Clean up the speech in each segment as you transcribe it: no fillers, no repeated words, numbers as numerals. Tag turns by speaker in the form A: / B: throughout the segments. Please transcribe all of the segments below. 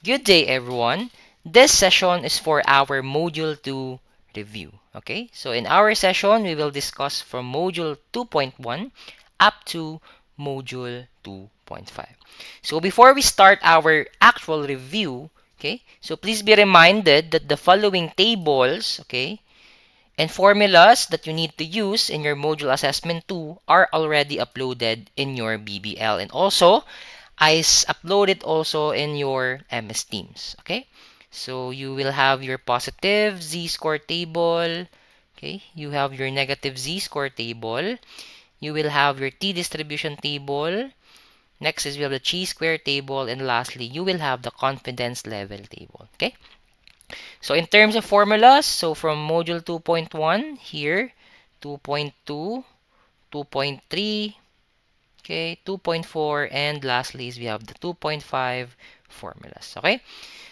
A: Good day, everyone. This session is for our Module 2 review. Okay, so in our session, we will discuss from Module 2.1 up to Module 2.5. So before we start our actual review, okay, so please be reminded that the following tables, okay, and formulas that you need to use in your Module Assessment 2 are already uploaded in your BBL. And also, upload it also in your MS Teams. Okay, so you will have your positive z-score table. Okay, you have your negative z-score table. You will have your t-distribution table. Next is we have the chi-square table, and lastly you will have the confidence level table. Okay, so in terms of formulas, so from module 2.1 here, 2.2, 2.3, okay, 2.4, and lastly is we have the 2.5 formulas. Okay,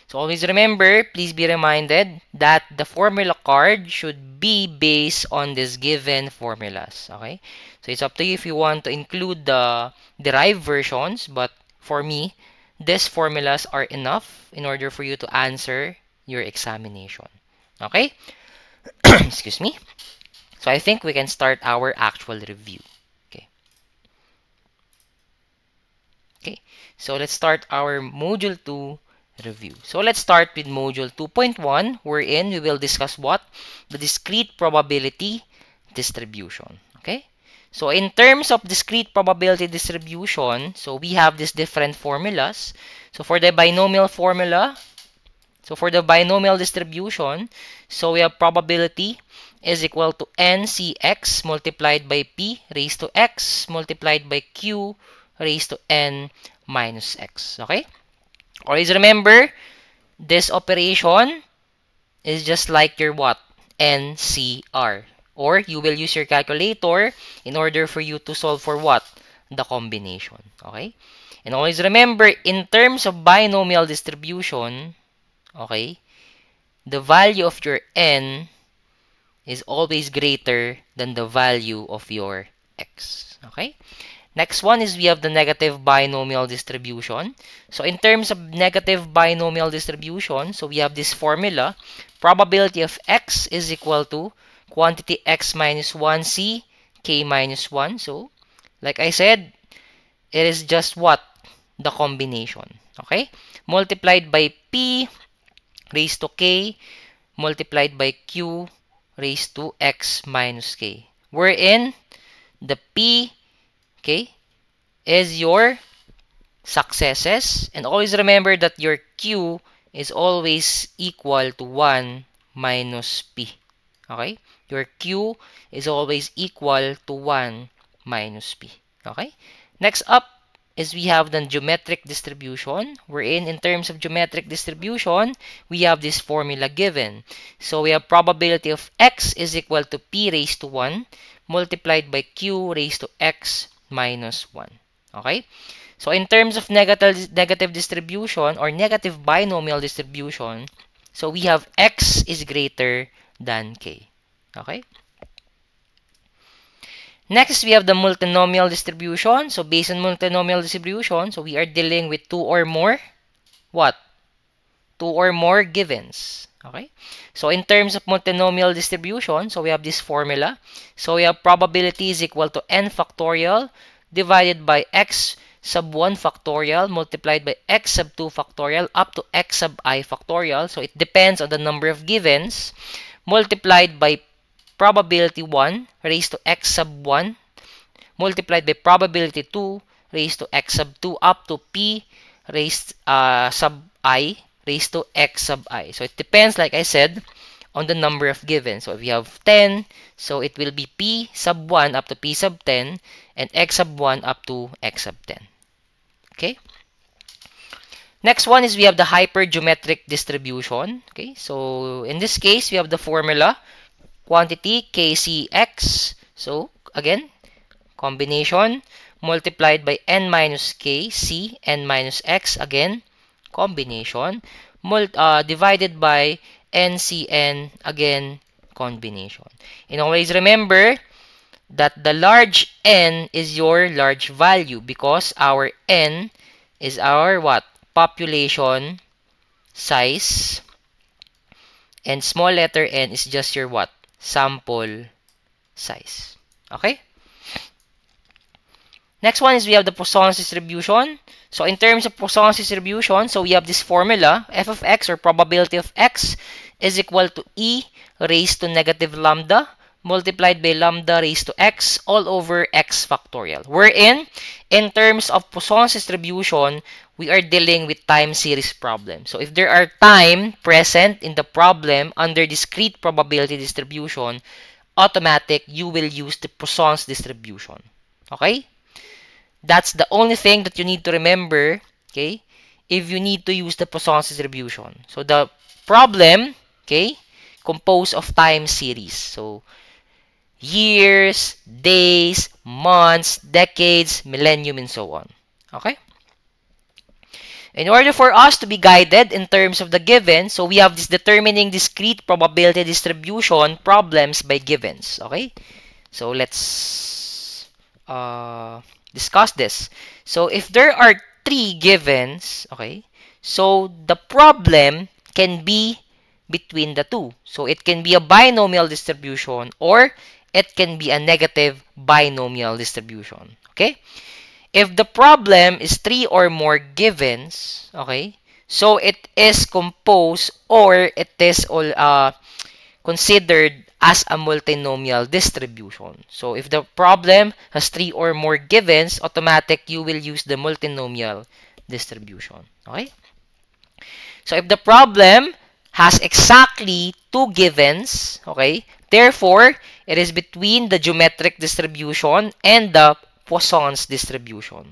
A: so always remember, please be reminded that the formula card should be based on this given formulas. Okay, so it's up to you if you want to include the derived versions, but for me, these formulas are enough in order for you to answer your examination. Okay, excuse me. So I think we can start our actual review. Okay. Okay, so let's start our Module 2 review. So let's start with Module 2.1, wherein we will discuss what? The discrete probability distribution. Okay, so in terms of discrete probability distribution, so we have these different formulas. So for the binomial formula, so for the binomial distribution, so we have probability is equal to ncx multiplied by p raised to x multiplied by q raised to n minus x. Okay? Always remember, this operation is just like your what? NCR. Or you will use your calculator in order for you to solve for what? The combination. Okay? And always remember, in terms of binomial distribution, okay, the value of your n is always greater than the value of your x. Okay? Next one is we have the negative binomial distribution. So in terms of negative binomial distribution, so we have this formula. Probability of x is equal to quantity x minus 1c k minus 1. So like I said, it is just what? The combination. Okay? Multiplied by p raised to k multiplied by q raised to x minus k. Wherein the p, okay, is your successes. And always remember that your q is always equal to 1 minus p. Okay? Your q is always equal to 1 minus p. Okay? Next up is we have the geometric distribution, wherein in terms of geometric distribution, we have this formula given. So we have probability of x is equal to p raised to 1 multiplied by q raised to x minus 1. Okay? So in terms of negative distribution or negative binomial distribution, so we have x is greater than k. Okay? Next, we have the multinomial distribution. So based on multinomial distribution, so we are dealing with two or more, what? Two or more givens. Okay? So in terms of multinomial distribution, so we have this formula. So we have probability is equal to n factorial divided by x sub 1 factorial multiplied by x sub 2 factorial up to x sub I factorial. So it depends on the number of givens multiplied by probability 1 raised to x sub 1 multiplied by probability 2 raised to x sub 2 up to p raised sub I raised to x sub I. So it depends, like I said, on the number of given. So if you have 10, so it will be p sub 1 up to p sub 10 and x sub 1 up to x sub 10. Okay? Next one is we have the hypergeometric distribution. Okay? So in this case, we have the formula quantity kcx. So again, combination multiplied by n minus k c n minus x, again combination divided by ncn, again combination. And always remember that the large n is your large value because our n is our what? Population size, and small letter n is just your what? Sample size. Okay? Next one is we have the Poisson's distribution. So in terms of Poisson's distribution, so we have this formula, f of x, or probability of x, is equal to e raised to negative lambda multiplied by lambda raised to x all over x factorial. Wherein, in terms of Poisson's distribution, we are dealing with time series problem. So if there are time present in the problem under discrete probability distribution, automatic, you will use the Poisson's distribution. Okay? That's the only thing that you need to remember, okay, if you need to use the Poisson's distribution. So the problem, okay, composed of time series. So years, days, months, decades, millennium, and so on. Okay? In order for us to be guided in terms of the given, so we have this determining discrete probability distribution problems by givens. Okay? So let's discuss this. So if there are 3 givens, okay, so the problem can be between the two. So it can be a binomial distribution or it can be a negative binomial distribution. Okay? If the problem is 3 or more givens, okay, so it is composed or it is all considered as a multinomial distribution. So if the problem has 3 or more givens, automatic you will use the multinomial distribution. Okay? So if the problem has exactly 2 givens, okay, therefore it is between the geometric distribution and the Poisson's distribution.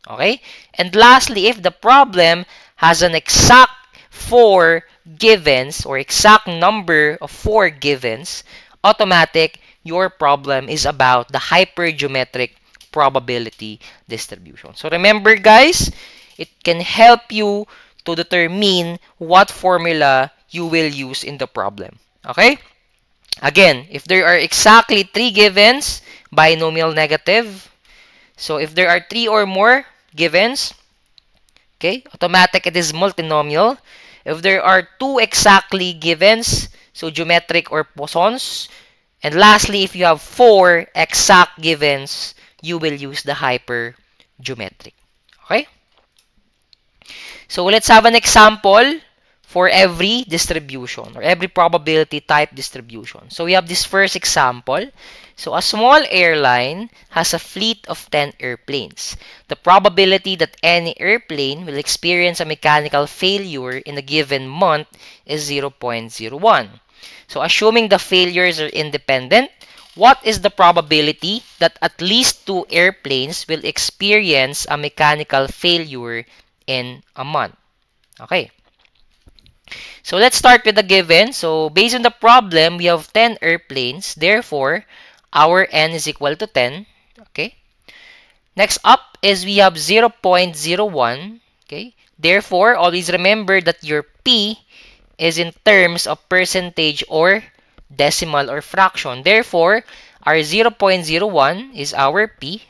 A: Okay? And lastly, if the problem has an exact 4 givens or exact number of 4 givens, automatic, your problem is about the hypergeometric probability distribution. So remember guys, it can help you to determine what formula you will use in the problem. Okay? Again, if there are exactly 3 givens, binomial negative. So if there are 3 or more givens, okay, automatic it is multinomial. If there are 2 exactly givens, so geometric or Poisson's. And lastly, if you have 4 exact givens, you will use the hypergeometric. Okay? So let's have an example for every distribution or every probability type distribution. So we have this first example. So a small airline has a fleet of 10 airplanes. The probability that any airplane will experience a mechanical failure in a given month is 0.01. So assuming the failures are independent, what is the probability that at least 2 airplanes will experience a mechanical failure in a month? Okay. So let's start with the given. So based on the problem, we have 10 airplanes. Therefore, our n is equal to 10. Okay. Next up is we have 0.01. Okay. Therefore, always remember that your p is in terms of percentage or decimal or fraction. Therefore, our 0.01 is our p.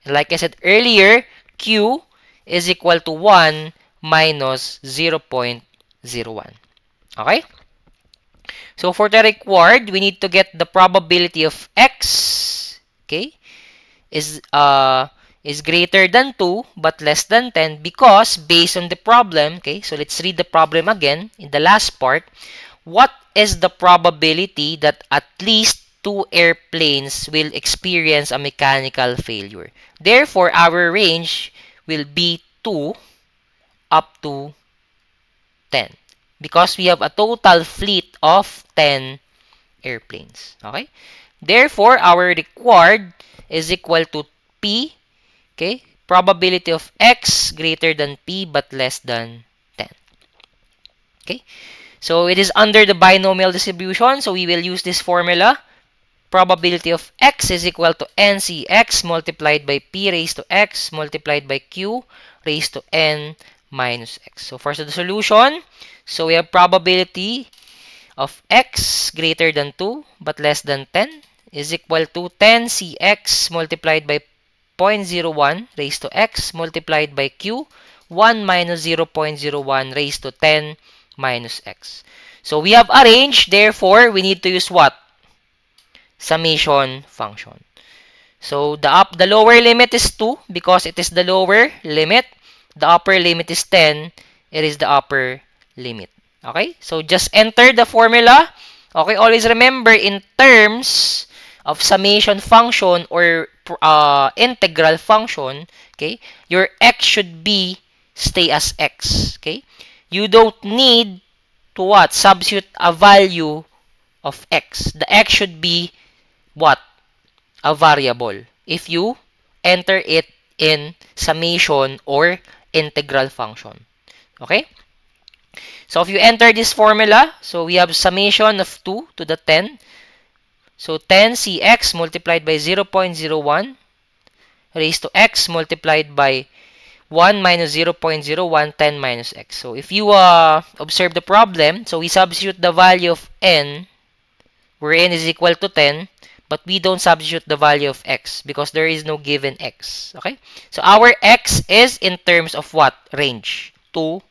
A: And like I said earlier, q is equal to 1 minus 0.01. Okay? So for the required, we need to get the probability of x, okay, is greater than 2 but less than 10 because based on the problem, okay, so let's read the problem again in the last part. What is the probability that at least 2 airplanes will experience a mechanical failure? Therefore, our range will be 2 up to 10 because we have a total fleet of 10 airplanes. Okay? Therefore, our required is equal to P, okay? Probability of X greater than P but less than 10. Okay? So, it is under the binomial distribution. So, we will use this formula. Probability of X is equal to NCX multiplied by P raised to X multiplied by Q raised to N minus X. So, for the solution, so we have probability of X greater than 2 but less than 10 is equal to 10CX multiplied by 0.01 raised to X multiplied by Q, 1 minus 0.01 raised to 10 minus x. So we have arranged, therefore, we need to use what? Summation function. So the lower limit is 2 because it is the lower limit. The upper limit is 10. It is the upper limit. Okay? So just enter the formula. Okay? Always remember in terms of summation function or integral function, okay, your x should be stay as x. Okay? You don't need to what? Substitute a value of x. The x should be what? A variable if you enter it in summation or integral function. Okay? So if you enter this formula, so we have summation of 2 to the 10. So 10 cx multiplied by 0.01 raised to x multiplied by 1 minus 0.01, 10 minus x. So if you observe the problem, so we substitute the value of n, where n is equal to 10, but we don't substitute the value of x because there is no given x. Okay? So our x is in terms of what? Range 2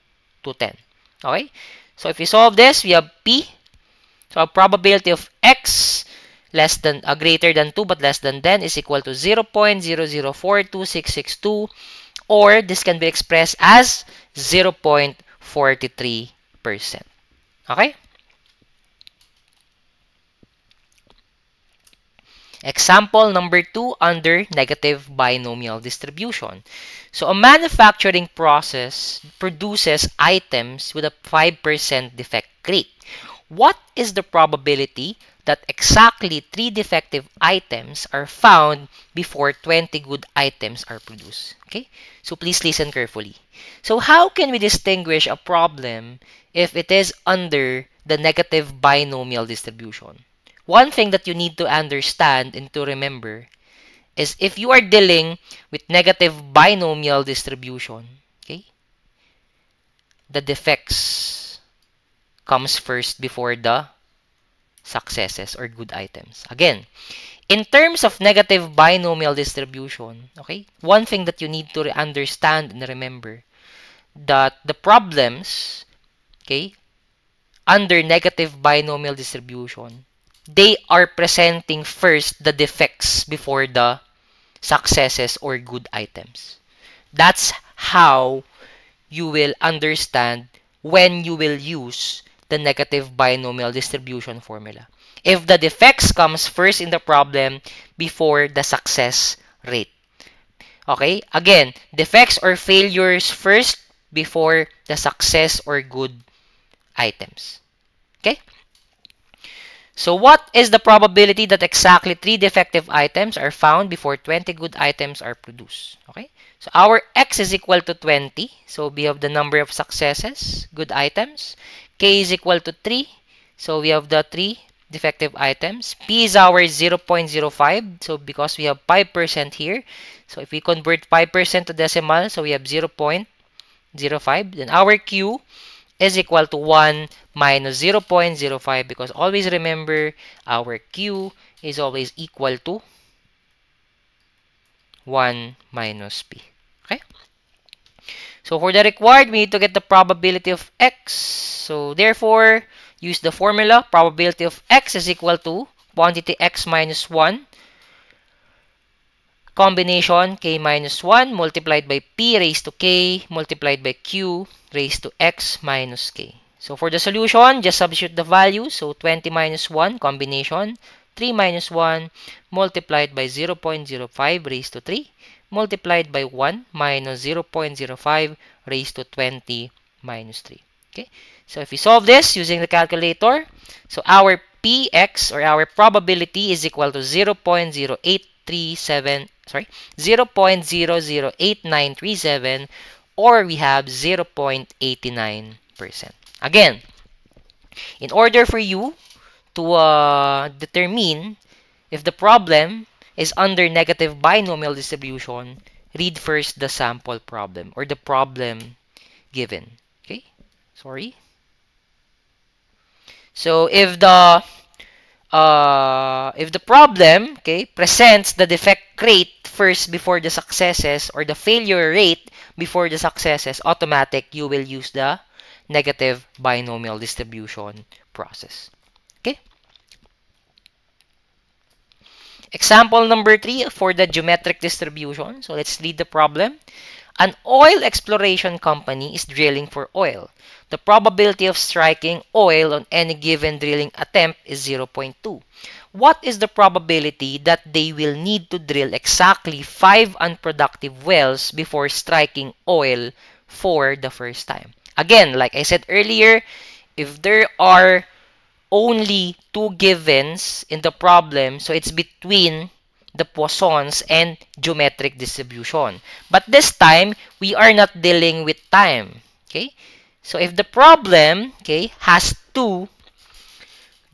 A: to 10. Okay? So if we solve this, we have p. So our probability of x less than greater than 2 but less than 10 is equal to 0.0042662, or this can be expressed as 0.43%. Okay? Example number 2 under negative binomial distribution. So a manufacturing process produces items with a 5% defect rate. What is the probability that exactly 3 defective items are found before 20 good items are produced? Okay? So please listen carefully. So how can we distinguish a problem if it is under the negative binomial distribution? One thing that you need to understand and to remember is if you are dealing with negative binomial distribution, okay, the defects comes first before the successes or good items. Again, in terms of negative binomial distribution, okay, one thing that you need to understand and remember that the problems, okay, under negative binomial distribution, they are presenting first the defects before the successes or good items. That's how you will understand when you will use the negative binomial distribution formula. If the defects comes first in the problem before the success rate. Okay? Again, defects or failures first before the success or good items. Okay? So what is the probability that exactly 3 defective items are found before 20 good items are produced? Okay? So our x is equal to 20. So we have the number of successes, good items. K is equal to 3. So we have the 3 defective items. P is our 0.05. So because we have 5% here. So if we convert 5% to decimal, so we have 0.05. Then our Q is equal to 1 minus 0.05 because always remember our Q is always equal to 1 minus P. Okay? So for the required, we need to get the probability of X. So therefore, use the formula. Probability of X is equal to quantity X minus 1 combination K minus 1 multiplied by P raised to K multiplied by Q raised to X minus K. So for the solution, just substitute the value. So 20 minus 1 combination 3 minus 1 multiplied by 0.05 raised to 3 multiplied by 1 minus 0.05 raised to 20 minus 3. Okay. So if we solve this using the calculator, so our Px or our probability is equal to 0.08937, or we have 0.89%. Again, in order for you to determine if the problem is under negative binomial distribution, read first the sample problem or the problem given. Okay? Sorry. So if the if the problem, okay, presents the defect rate first before the successes or the failure rate before the successes, automatic, you will use the negative binomial distribution process. Okay? Example number 3 for the geometric distribution. So let's read the problem. An oil exploration company is drilling for oil. The probability of striking oil on any given drilling attempt is 0.2. What is the probability that they will need to drill exactly 5 unproductive wells before striking oil for the first time? Again, like I said earlier, if there are only 2 givens in the problem, so it's between the Poissons and geometric distribution. But this time, we are not dealing with time. Okay? So if the problem, okay, has 2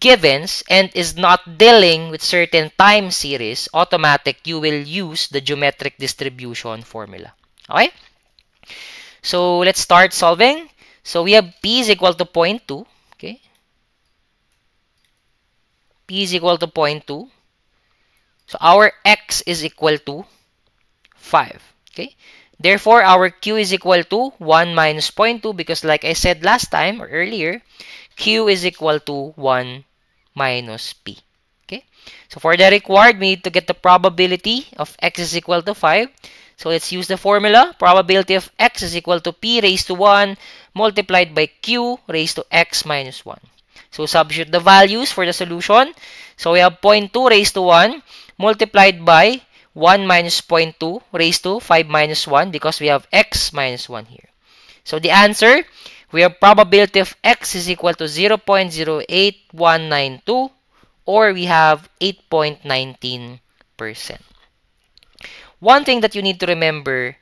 A: givens and is not dealing with certain time series, automatic, you will use the geometric distribution formula. Okay? So let's start solving. So we have P is equal to 0.2. Okay? P is equal to 0.2. So our X is equal to 5. Okay? Therefore, our Q is equal to 1 minus 0.2 because like I said last time or earlier, Q is equal to 1 minus P. Okay? So for the required, we need to get the probability of X is equal to 5. So let's use the formula. Probability of X is equal to P raised to 1 multiplied by Q raised to X minus 1. So substitute the values for the solution. So we have 0.2 raised to 1 multiplied by 1 minus 0.2 raised to 5 minus 1 because we have X minus 1 here. So the answer, we have probability of X is equal to 0.08192 or we have 8.19%. One thing that you need to remember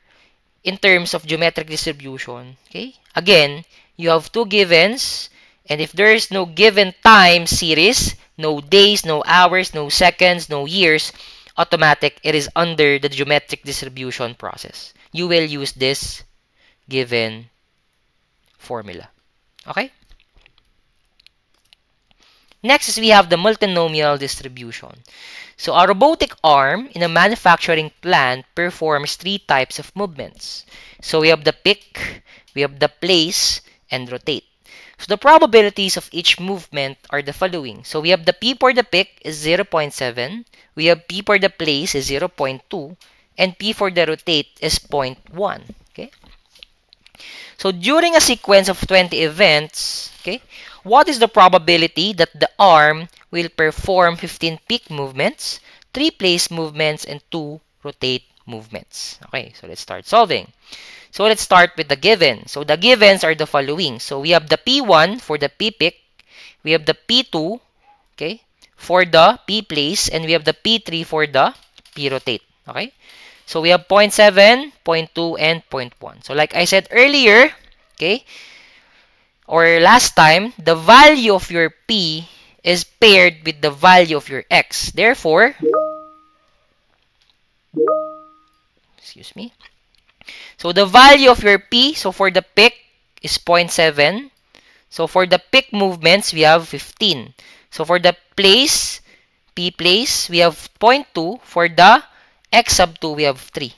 A: in terms of geometric distribution, okay? Again, you have 2 givens, and if there is no given time series, no days, no hours, no seconds, no years, automatic, it is under the geometric distribution process. You will use this given formula. Okay? Next is we have the multinomial distribution. So a robotic arm in a manufacturing plant performs 3 types of movements. So we have the pick, we have the place, and rotate. So the probabilities of each movement are the following. So we have the P for the pick is 0.7, we have P for the place is 0.2, and P for the rotate is 0.1. Okay? So during a sequence of 20 events, okay, what is the probability that the arm will perform 15 peak movements, 3 place movements, and 2 rotate movements? Okay, so let's start solving. So let's start with the given. So the givens are the following. So we have the P1 for the P pick, we have the P2, okay, for the P place, and we have the P3 for the P rotate. Okay? So we have 0.7, 0.2, and 0.1. So like I said earlier, okay, or last time, the value of your P is paired with the value of your X. Therefore, excuse me. So the value of your P, so for the pick is 0.7. So for the pick movements, we have 15. So for the place, P place, we have 0.2. For the X sub 2, we have 3.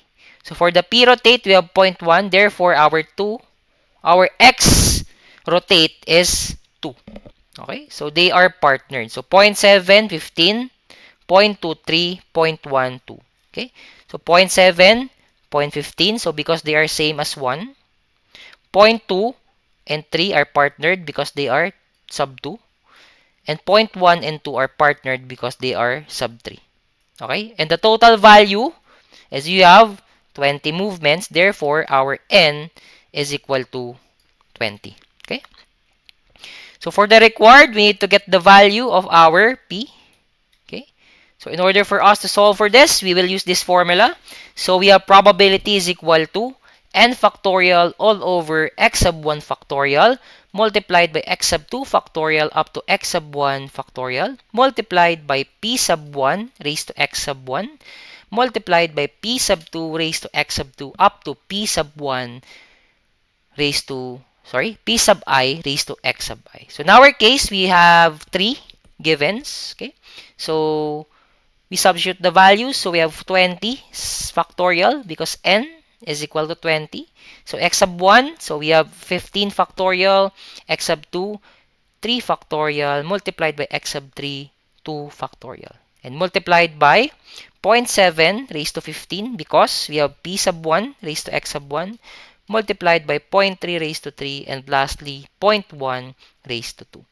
A: So for the P rotate, we have 0.1. Therefore, our X rotate is 2. Okay? So they are partnered. So 0.7, 15, 0.23, 0.12. Okay? So 0.7, 0.15. So because they are same as 1. 0.2 and 3 are partnered because they are sub 2. And 0.1 and 2 are partnered because they are sub 3. Okay? And the total value is you have 20 movements. Therefore, our N is equal to 20. Okay? So for the required, we need to get the value of our P. Okay? So in order for us to solve for this, we will use this formula. So we have probability is equal to n factorial all over x sub 1 factorial multiplied by x sub 2 factorial up to x sub 1 factorial multiplied by p sub 1 raised to x sub 1 multiplied by p sub 2 raised to x sub 2 up to p sub 1 raised to, p sub I raised to x sub I. So in our case, we have 3. givens. Okay, so we substitute the values. So we have 20 factorial because n is equal to 20. So x sub 1, so we have 15 factorial, x sub 2, 3 factorial, multiplied by x sub 3, 2 factorial. And multiplied by 0.7 raised to 15 because we have p sub 1 raised to x sub 1, multiplied by 0.3 raised to 3, and lastly 0.1 raised to 2.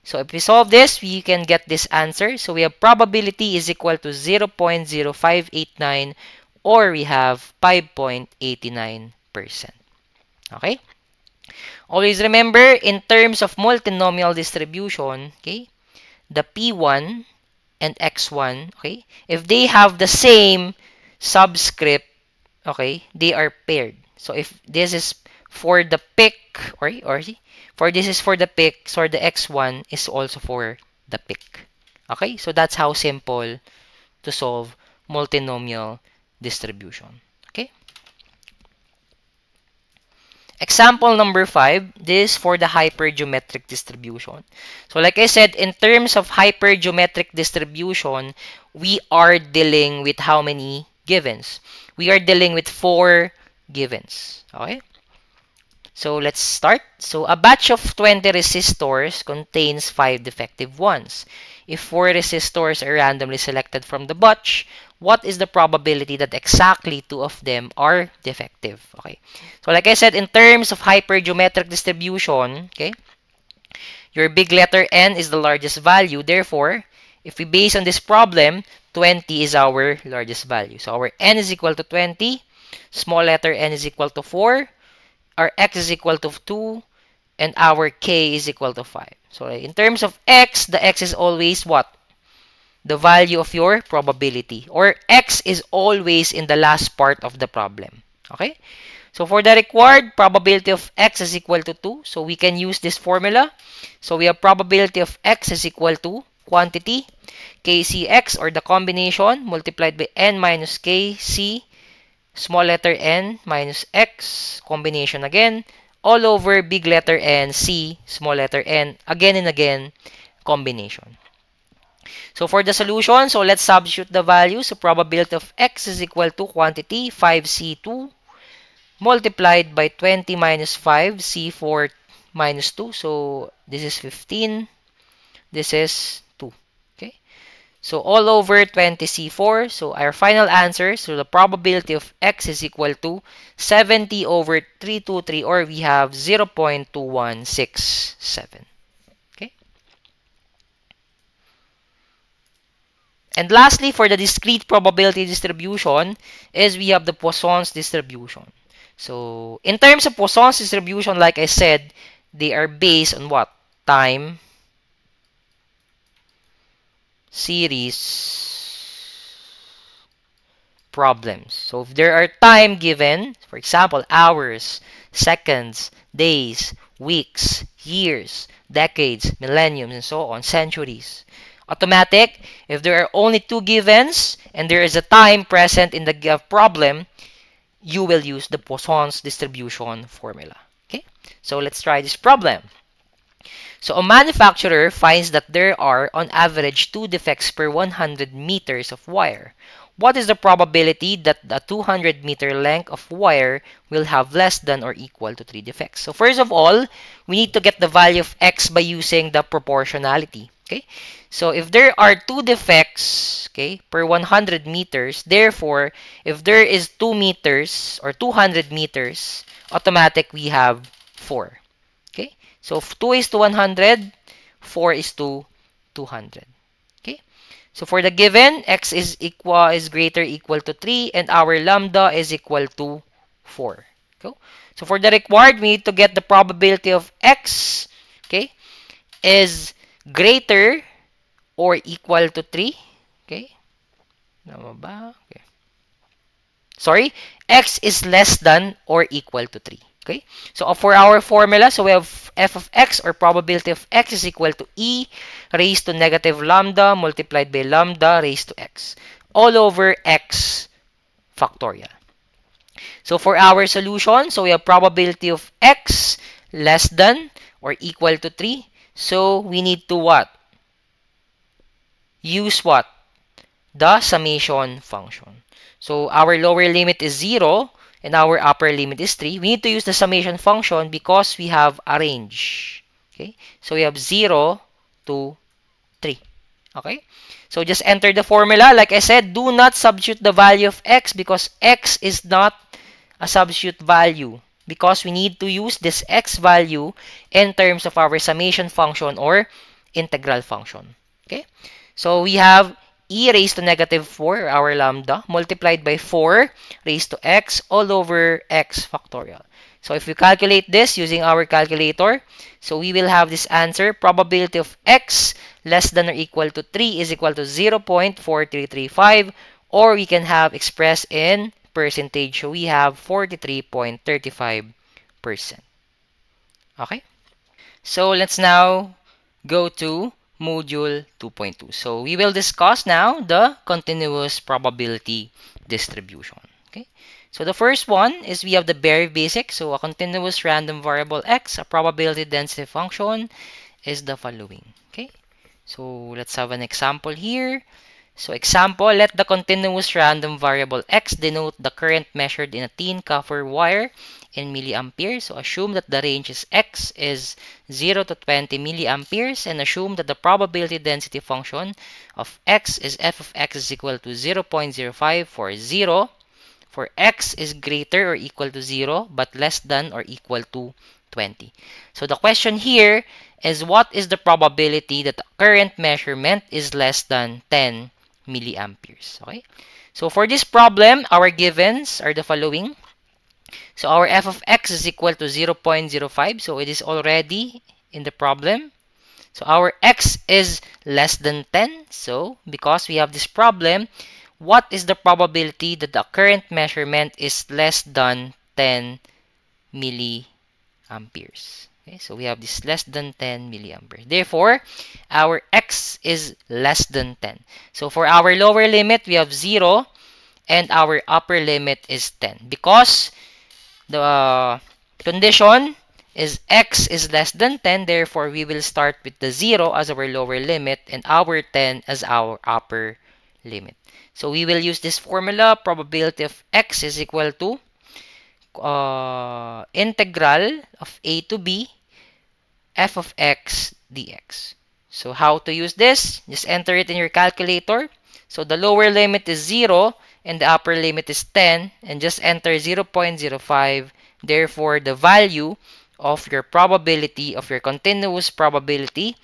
A: So if we solve this, we can get this answer. So we have probability is equal to 0.0589, or we have 5.89%. Okay? Always remember, in terms of multinomial distribution, okay, the P1 and X1, okay, if they have the same subscript, okay, they are paired. So if this is for the pick, or for this is for the pick, so the X1 is also for the pick. Okay, so that's how simple to solve multinomial distribution. Okay. Example number 5, this is for the hypergeometric distribution. So like I said, in terms of hypergeometric distribution, we are dealing with how many givens? We are dealing with 4 givens. Okay? So let's start. So a batch of 20 resistors contains 5 defective ones. If 4 resistors are randomly selected from the batch, what is the probability that exactly 2 of them are defective? Okay. So like I said, in terms of hypergeometric distribution, okay, your big letter N is the largest value. Therefore, if we base on this problem, 20 is our largest value. So our N is equal to 20, small letter n is equal to 4, our x is equal to 2, and our k is equal to 5. So in terms of x, the x is always what? The value of your probability. Or x is always in the last part of the problem. Okay? So for the required probability of x is equal to 2. So we can use this formula. So we have probability of x is equal to quantity kcx, or the combination, multiplied by n minus k c, small letter n minus x, combination again, all over big letter N, C, small letter n, again and again, combination. So for the solution, so let's substitute the value. So probability of x is equal to quantity 5c2 multiplied by 20 minus 5, c4 minus 2. So this is 15. This is 2. Okay. So all over 20c4. So our final answer, so the probability of x is equal to 70 over 323, or we have 0.2167. Okay. And lastly, for the discrete probability distribution, is we have the Poisson's distribution. So in terms of Poisson's distribution, like I said, they are based on what? Time, series, problems. So if there are time given, for example, hours, seconds, days, weeks, years, decades, millenniums, and so on, centuries. Automatic, if there are only 2 givens and there is a time present in the problem, you will use the Poisson's distribution formula. Okay, so let's try this problem. So a manufacturer finds that there are on average 2 defects per 100 meters of wire. What is the probability that the 200-meter length of wire will have less than or equal to 3 defects? So first of all, we need to get the value of x by using the proportionality. Okay, so if there are 2 defects, okay, per 100 meters, therefore, if there is 2 meters or 200 meters, automatic we have 4. Okay, so 2 is to 100, 4 is to 200. Okay, so for the given, x is greater equal to 3, and our lambda is equal to 4. Okay? So for the required, we need to get the probability of x, okay, is greater or equal to 3. Okay? Okay. Sorry, x is less than or equal to 3. Okay? So for our formula, so we have f of x, or probability of x, is equal to e raised to negative lambda multiplied by lambda raised to x, all over x factorial. So for our solution, so we have probability of x less than or equal to 3. So we need to what? use what? The summation function. So our lower limit is 0 and our upper limit is 3. We need to use the summation function because we have a range. Okay? So we have 0 to 3. Okay? So just enter the formula. Like I said, do not substitute the value of x because x is not a substitute value because we need to use this x value in terms of our summation function or integral function. Okay? So we have e raised to negative 4, our lambda, multiplied by 4 raised to x all over x factorial. So if we calculate this using our calculator, so we will have this answer, probability of x less than or equal to 3 is equal to 0.4335, or we can have expressed in percentage. So we have 43.35%. Okay? So let's now go to module 2.2. So we will discuss now the continuous probability distribution. Okay. So the first one is we have the very basic. So a continuous random variable x, a probability density function is the following. Okay. So let's have an example here. So example, let the continuous random variable x denote the current measured in a thin copper wire in milliamperes. So assume that the range is x is 0 to 20 milliamperes and assume that the probability density function of x is f of x is equal to 0.05 for 0, for x is greater or equal to 0 but less than or equal to 20. So the question here is what is the probability that the current measurement is less than 10 milliamperes. Okay. So for this problem, our givens are the following. So our f of x is equal to 0.05. So it is already in the problem. So our x is less than 10. So because we have this problem, what is the probability that the current measurement is less than 10 milliamperes? Okay, so we have this less than 10 milliamperes. Therefore, our x is less than 10. So for our lower limit, we have 0 and our upper limit is 10. Because the condition is x is less than 10, therefore we will start with the 0 as our lower limit and our 10 as our upper limit. So we will use this formula, probability of x is equal to integral of a to b f of x dx. So how to use this? Just enter it in your calculator. So the lower limit is 0 and the upper limit is 10 and just enter 0.05. Therefore, the value of your probability of your continuous probability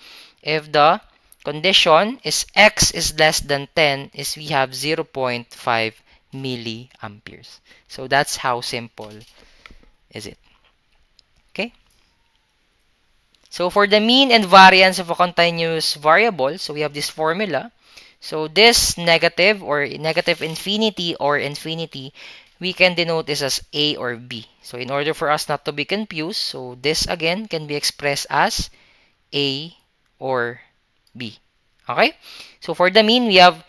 A: if the condition is x is less than 10 is we have 0.5 milliamperes. So that's how simple is it. Okay. So for the mean and variance of a continuous variable, so we have this formula. So this negative or negative infinity or infinity, we can denote this as a or b. So in order for us not to be confused, so this again can be expressed as a or b. Okay? So for the mean, we have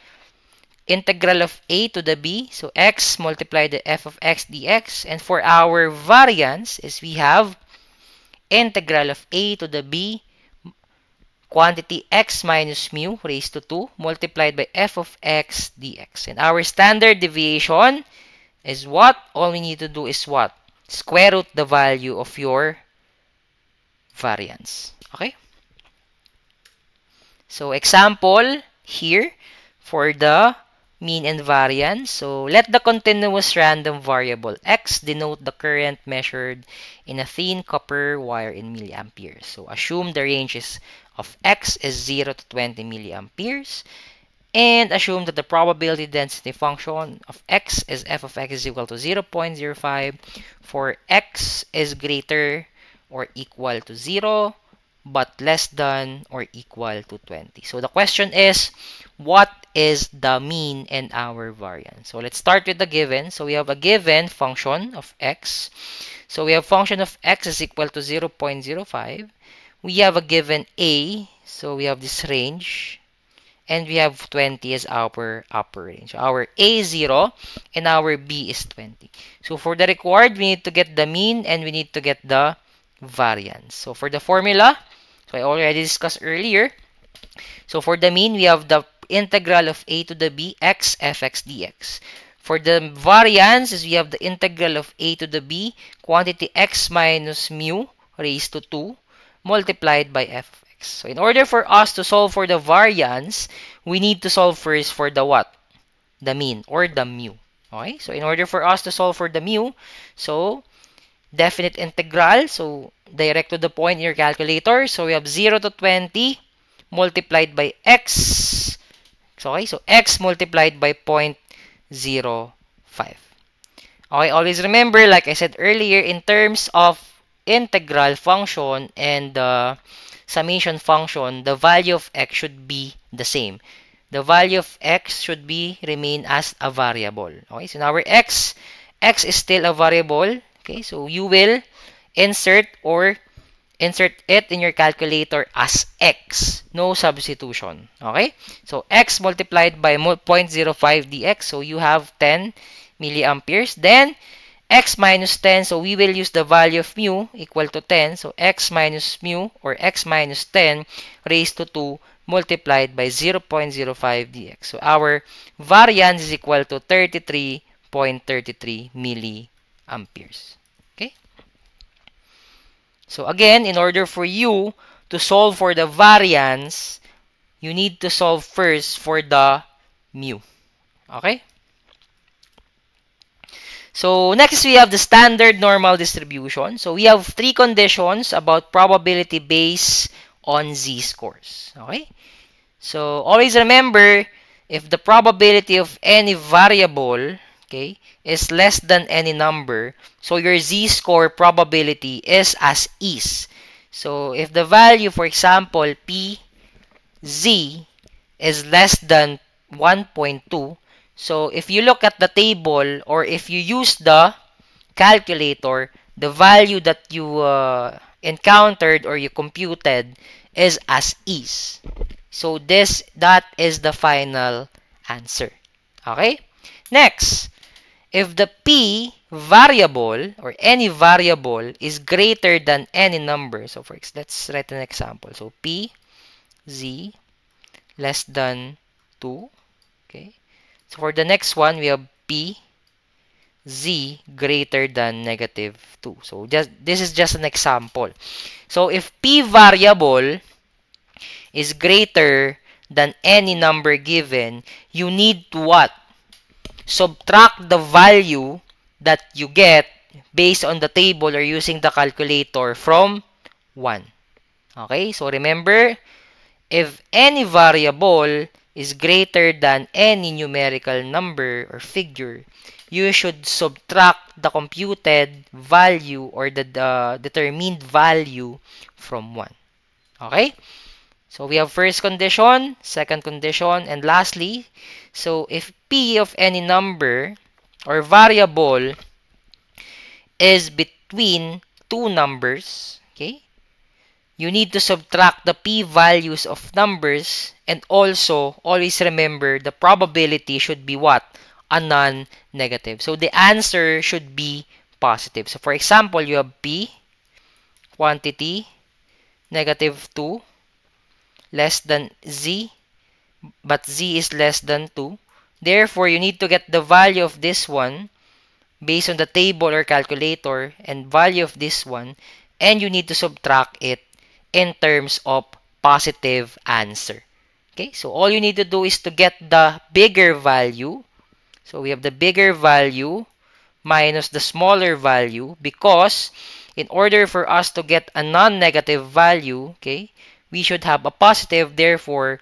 A: integral of a to the b. So x multiplied the f of x dx. And for our variance is we have integral of a to the b quantity x minus mu raised to 2 multiplied by f of x dx. And our standard deviation is what? All we need to do is what? Square root the value of your variance. Okay? So example here for the mean and variance. So let the continuous random variable x denote the current measured in a thin copper wire in milliamperes. So assume the range of x is 0 to 20 milliamperes and assume that the probability density function of x is f of x is equal to 0.05 for x is greater or equal to 0 but less than or equal to 20. So the question is, what is the mean and our variance? So let's start with the given. So we have a given function of x. So we have function of x is equal to 0.05. We have a given a. So we have this range. And we have 20 as our upper range. So our a is 0 and our b is 20. So for the required, we need to get the mean and we need to get the variance. So for the formula, so I already discussed earlier. So for the mean, we have the integral of a to the b x fx dx. For the variance, we have the integral of a to the b quantity x minus mu raised to 2 multiplied by fx. So in order for us to solve for the variance, we need to solve first for the what? The mean or the mu. Okay? So in order for us to solve for the mu, so definite integral, so direct to the point in your calculator. So we have 0 to 20 multiplied by x. So, okay, so x multiplied by 0.05. Okay, always remember, like I said earlier, in terms of integral function and the summation function, the value of x should be the same. The value of x should be remain as a variable. Okay, so now our x is still a variable. Okay, so you will insert it in your calculator as x. No substitution. Okay? So, x multiplied by 0.05 dx. So, you have 10 milliamperes. Then, x minus 10. So, we will use the value of mu equal to 10. So, x minus mu or x minus 10 raised to 2 multiplied by 0.05 dx. So, our variance is equal to 33.33 milliamperes. Okay? So again, in order for you to solve for the variance, you need to solve first for the mu. Okay? So next, we have the standard normal distribution. So we have three conditions about probability based on z-scores. Okay? So always remember, if the probability of any variable, okay, is less than any number, so your z-score probability is as is. So if the value, for example, p z is less than 1.2, so if you look at the table or if you use the calculator, the value that you encountered or you computed is as is. So that is the final answer. Okay? Next, if the p variable or any variable is greater than any number, so let's write an example. So p z less than 2. Okay. So for the next one, we have p z greater than negative 2. So this is just an example. So if p variable is greater than any number given, you need to what? Subtract the value that you get based on the table or using the calculator from 1. Okay? So remember, if any variable is greater than any numerical number or figure, you should subtract the computed value or the determined value from 1. Okay? So we have first condition, second condition, and lastly, so if p of any number or variable is between two numbers, okay, you need to subtract the p values of numbers, and also always remember the probability should be what? A non-negative. So the answer should be positive. So for example, you have p quantity negative 2 less than z, but z is less than 2. Therefore, you need to get the value of this one based on the table or calculator and value of this one, and you need to subtract it in terms of positive answer. Okay, so all you need to do is to get the bigger value. So we have the bigger value minus the smaller value, because in order for us to get a non-negative value, okay, we should have a positive. Therefore,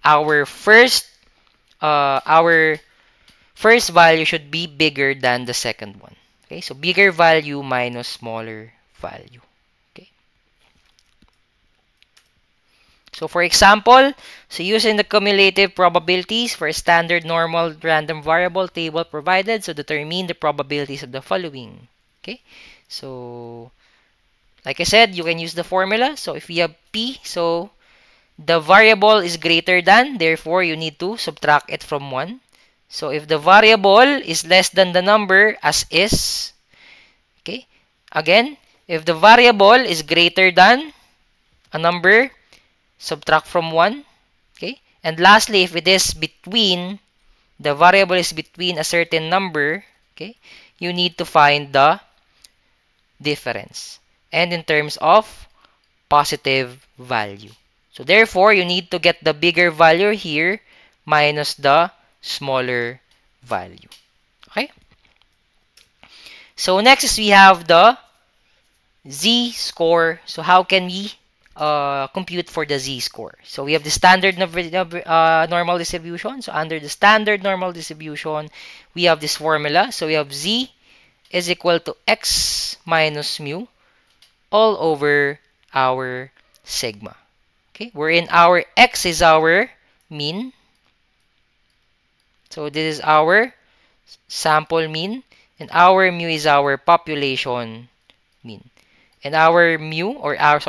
A: our first value should be bigger than the second one. Okay, so bigger value minus smaller value. Okay. So for example, so using the cumulative probabilities for a standard normal random variable table provided, so determine the probabilities of the following. Okay, so like I said, you can use the formula. So if we have p, so the variable is greater than, therefore you need to subtract it from 1. So if the variable is less than the number as is, okay, again, if the variable is greater than a number, subtract from 1, okay, And lastly, if it is between, the variable is between a certain number, okay, you need to find the difference. And in terms of positive value. So therefore, you need to get the bigger value here minus the smaller value. Okay? So next is we have the z-score. So how can we compute for the z-score? So we have the standard normal distribution. So under the standard normal distribution, we have this formula. So we have z is equal to x minus mu all over our sigma. Okay, wherein our x is our mean. So this is our sample mean, and our mu is our population mean. And our mu, or our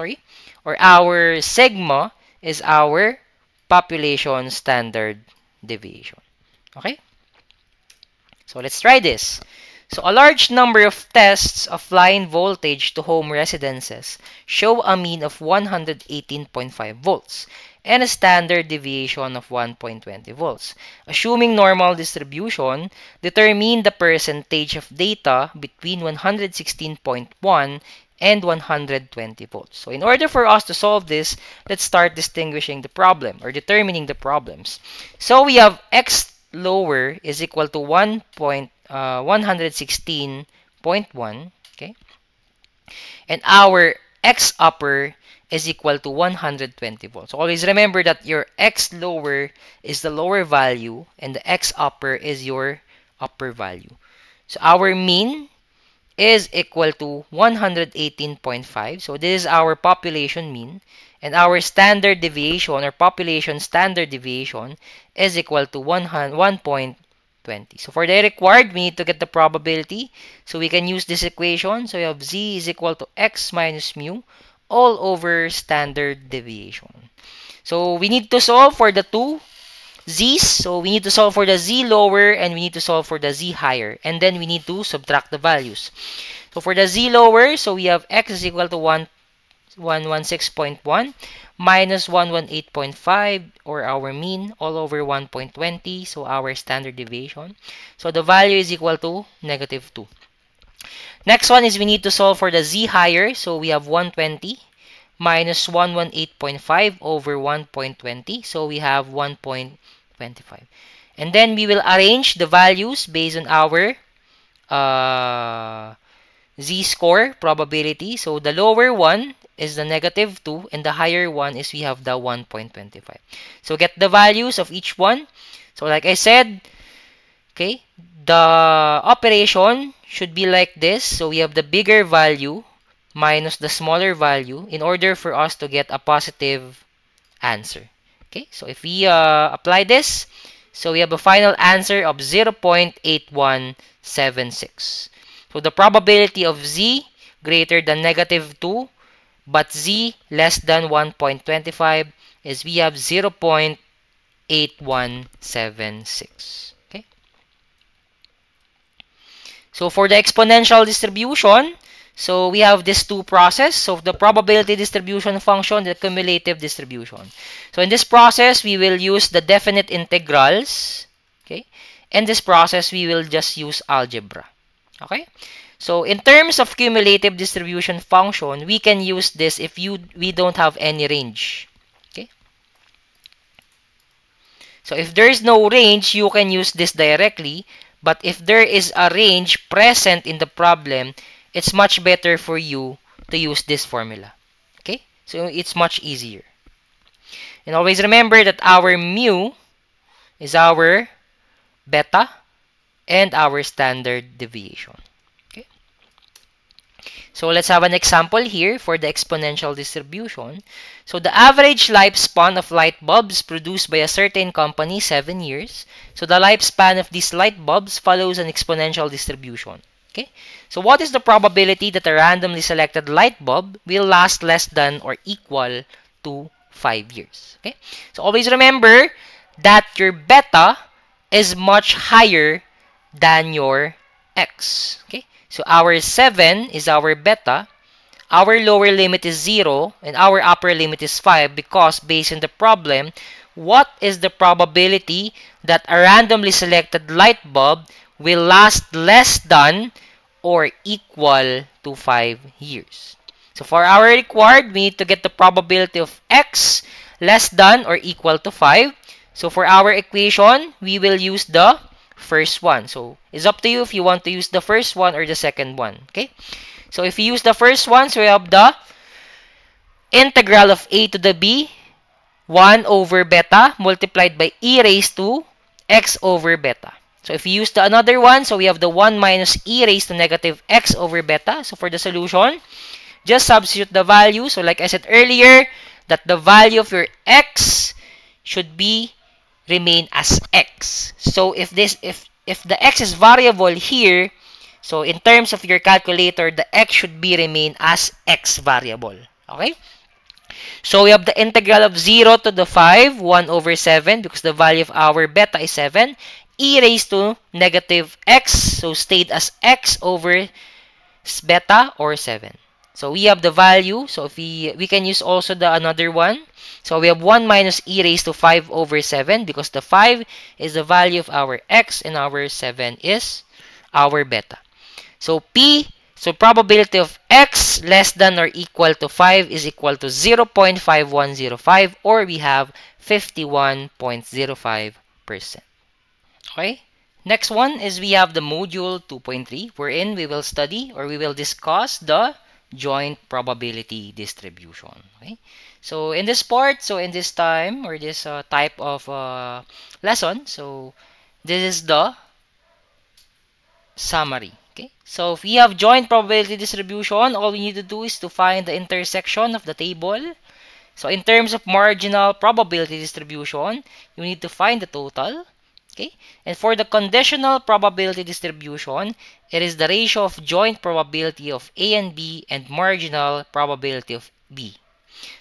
A: sigma is our population standard deviation. Okay? So let's try this. So a large number of tests of line voltage to home residences show a mean of 118.5 volts and a standard deviation of 1.20 volts. Assuming normal distribution, determine the percentage of data between 116.1 and 120 volts. So in order for us to solve this, let's start distinguishing the problem or determining the problems. So we have x lower is equal to 116.1, okay? And our x upper is equal to 120 volts. So always remember that your x lower is the lower value and the x upper is your upper value. So our mean is equal to 118.5. So this is our population mean. And our standard deviation or population standard deviation is equal to 1.20. So for the required, we need to get the probability. So we can use this equation. So we have z is equal to x minus mu all over standard deviation. So we need to solve for the two z's. So we need to solve for the z lower and we need to solve for the z higher. And then we need to subtract the values. So for the z lower, so we have x is equal to 116.1 minus 118.5 or our mean all over 1.20. So our standard deviation. So the value is equal to negative 2. Next one is we need to solve for the z higher. So we have 120 minus 118.5 over 1.20. So we have 1.25. And then we will arrange the values based on our z-score probability. So the lower one is the negative 2 and the higher one is we have the 1.25. So get the values of each one. So like I said, okay, the operation should be like this. So we have the bigger value minus the smaller value in order for us to get a positive answer. Okay, so if we apply this, so we have a final answer of 0.8176. So the probability of z greater than negative 2 but z less than 1.25 is we have 0.8176. Okay. So for the exponential distribution, so we have these two processes. So the probability distribution function, the cumulative distribution. So in this process, we will use the definite integrals. Okay. In this process, we will just use algebra. Okay. So in terms of cumulative distribution function, we can use this if we don't have any range. Okay. So if there is no range, you can use this directly. But if there is a range present in the problem, it's much better for you to use this formula. Okay? So it's much easier. And always remember that our mu is our beta and our standard deviation. Okay? So let's have an example here for the exponential distribution. So the average lifespan of light bulbs produced by a certain company 7 years. So the lifespan of these light bulbs follows an exponential distribution. Okay? So what is the probability that a randomly selected light bulb will last less than or equal to 5 years? Okay? So always remember that your beta is much higher than your x. Okay? So our 7 is our beta. Our lower limit is 0 and our upper limit is 5 because based on the problem, what is the probability that a randomly selected light bulb will last less than or equal to 5 years? So for our required, we need to get the probability of x less than or equal to 5. So for our equation, we will use the first one. So it's up to you if you want to use the first one or the second one. Okay? So if you use the first one, so we have the integral of a to the b 1 over beta multiplied by e raised to x over beta. So if you use the another one, so we have the 1 minus e raised to negative x over beta. So for the solution, just substitute the value. So like I said earlier, that the value of your x should be remain as x. So if the x is variable here, so in terms of your calculator, the x should be remain as x variable. Okay? So we have the integral of 0 to the 5, 1 over 7, because the value of our beta is 7, e raised to negative x, so stayed as x over beta or 7. So we have the value, so if we can use also the another one. So we have 1 minus e raised to 5 over 7, because the 5 is the value of our x and our 7 is our beta. So P, so probability of x less than or equal to 5 is equal to 0.5105, or we have 51.05%. Okay? Next one is we have the module 2.3, wherein we will study or we will discuss the joint probability distribution. Okay? So in this part, so in this time or this type of lesson, so this is the summary. Okay, so if we have joint probability distribution, all we need to do is to find the intersection of the table. So in terms of marginal probability distribution, you need to find the total. Okay, and for the conditional probability distribution, it is the ratio of joint probability of A and B and marginal probability of B.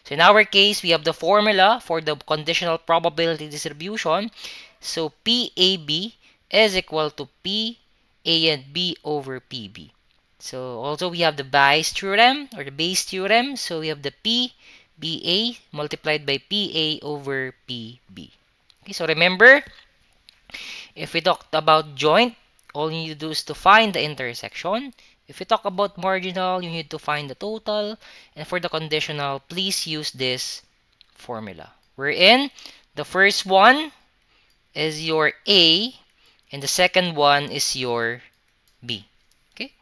A: So in our case, we have the formula for the conditional probability distribution. So PAB is equal to P A and B over PB. So also we have the Bayes theorem or the Bayes theorem. So we have the PBA multiplied by PA over PB. Okay, so remember, if we talked about joint, all you need to do is to find the intersection. If we talk about marginal, you need to find the total. And for the conditional, please use this formula. Wherein the first one is your A and the second one is your B. Okay?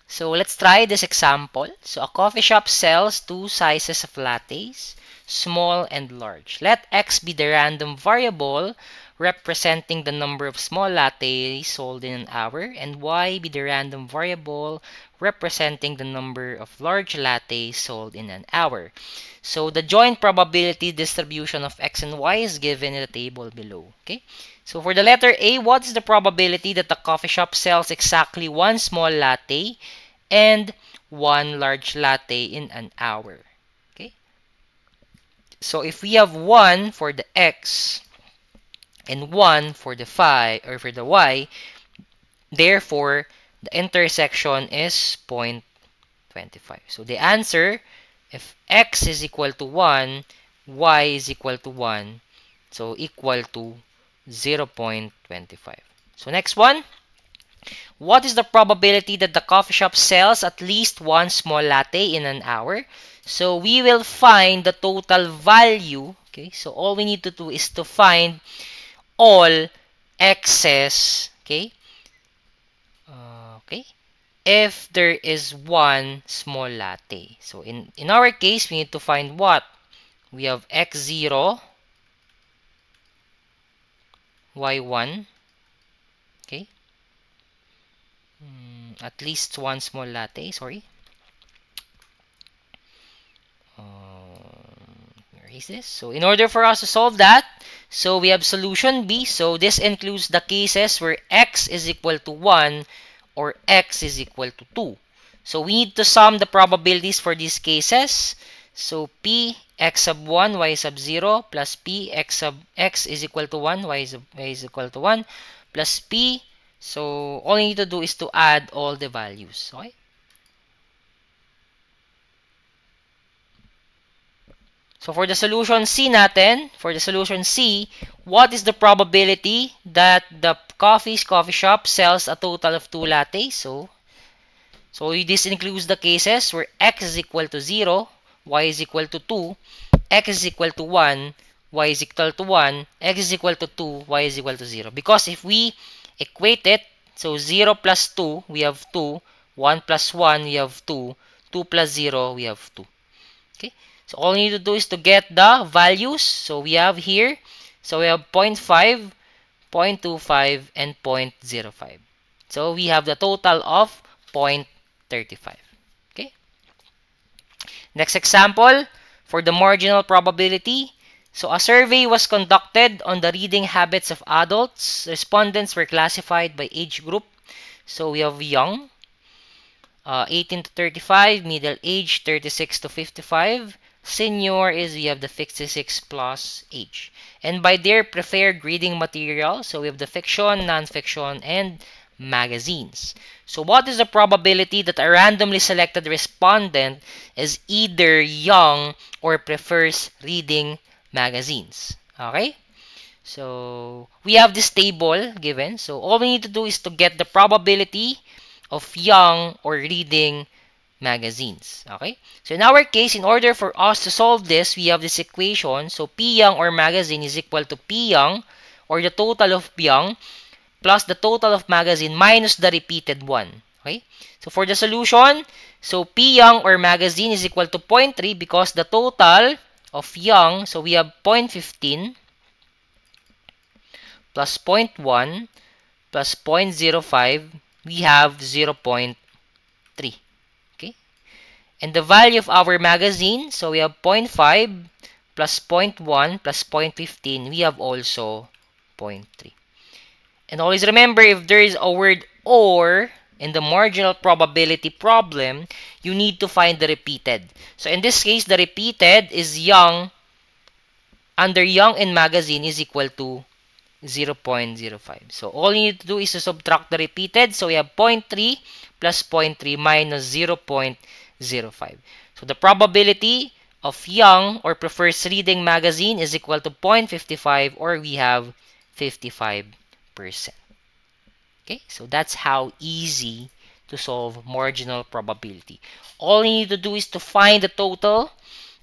A: So let's try this example. So a coffee shop sells two sizes of lattes, small and large. Let X be the random variable representing the number of small lattes sold in an hour, and Y be the random variable representing the number of large lattes sold in an hour. So the joint probability distribution of X and Y is given in the table below. Okay? So for the letter A, what is the probability that the coffee shop sells exactly one small latte and one large latte in an hour? Okay? So if we have 1 for the X and 1 for the phi or for the Y, therefore the intersection is 0.25. So the answer, if X is equal to 1, Y is equal to 1, so equal to 0.25. So next one, what is the probability that the coffee shop sells at least one small latte in an hour? So we will find the total value. Okay, so all we need to do is to find all excess. Okay, if there is one small latte. So in our case, we need to find what? We have x0, y1. Okay, at least one small latte. Sorry. Where is this? So in order for us to solve that, so we have solution B. So this includes the cases where x is equal to 1 or x is equal to 2. So we need to sum the probabilities for these cases. So P x sub 1, y sub 0 plus P x sub x is equal to 1, y is equal to 1 plus P. So all you need to do is to add all the values. Okay? So for the solution C natin, for the solution C, what is the probability that the coffee shop sells a total of 2 lattes? So this includes the cases where x is equal to 0, y is equal to 2, x is equal to 1, y is equal to 1, x is equal to 2, y is equal to 0. Because if we equate it, so 0 plus 2, we have 2, 1 plus 1, we have 2, 2 plus 0, we have 2. Okay, so all you need to do is to get the values. So we have here, so we have 0.5, 0.25, and 0.05. So we have the total of 0.35. Okay. Next example, for the marginal probability. So a survey was conducted on the reading habits of adults. Respondents were classified by age group. So we have young, 18 to 35, middle age 36 to 55, senior is we have the 56 plus age. And by their preferred reading material, so we have the fiction, non-fiction, and magazines. So what is the probability that a randomly selected respondent is either young or prefers reading magazines? Okay? So we have this table given. So all we need to do is to get the probability of young or reading magazines. Okay? So in our case, in order for us to solve this, we have this equation. So P young or magazine is equal to P young, or the total of young, plus the total of magazine minus the repeated one. Okay? So for the solution, so P young or magazine is equal to 0.3 because the total of young, so we have 0.15 plus 0.1 plus 0.05, we have 0.3. Okay? And the value of our magazine, so we have 0.5 plus 0.1 plus 0.15, we have also 0.3. And always remember, if there is a word or in the marginal probability problem, you need to find the repeated. So in this case, the repeated is young. Under young in magazine is equal to 0.05. So all you need to do is to subtract the repeated. So we have 0.3 plus 0.3 minus 0.05. So the probability of young or prefers reading magazine is equal to 0.55, or we have 55%. Okay, so that's how easy to solve marginal probability. All you need to do is to find the total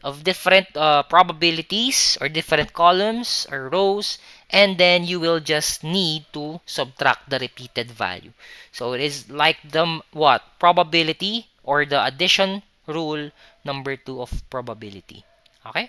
A: of different probabilities or different columns or rows, and then you will just need to subtract the repeated value. So it is like the probability or the addition rule number 2 of probability. Okay?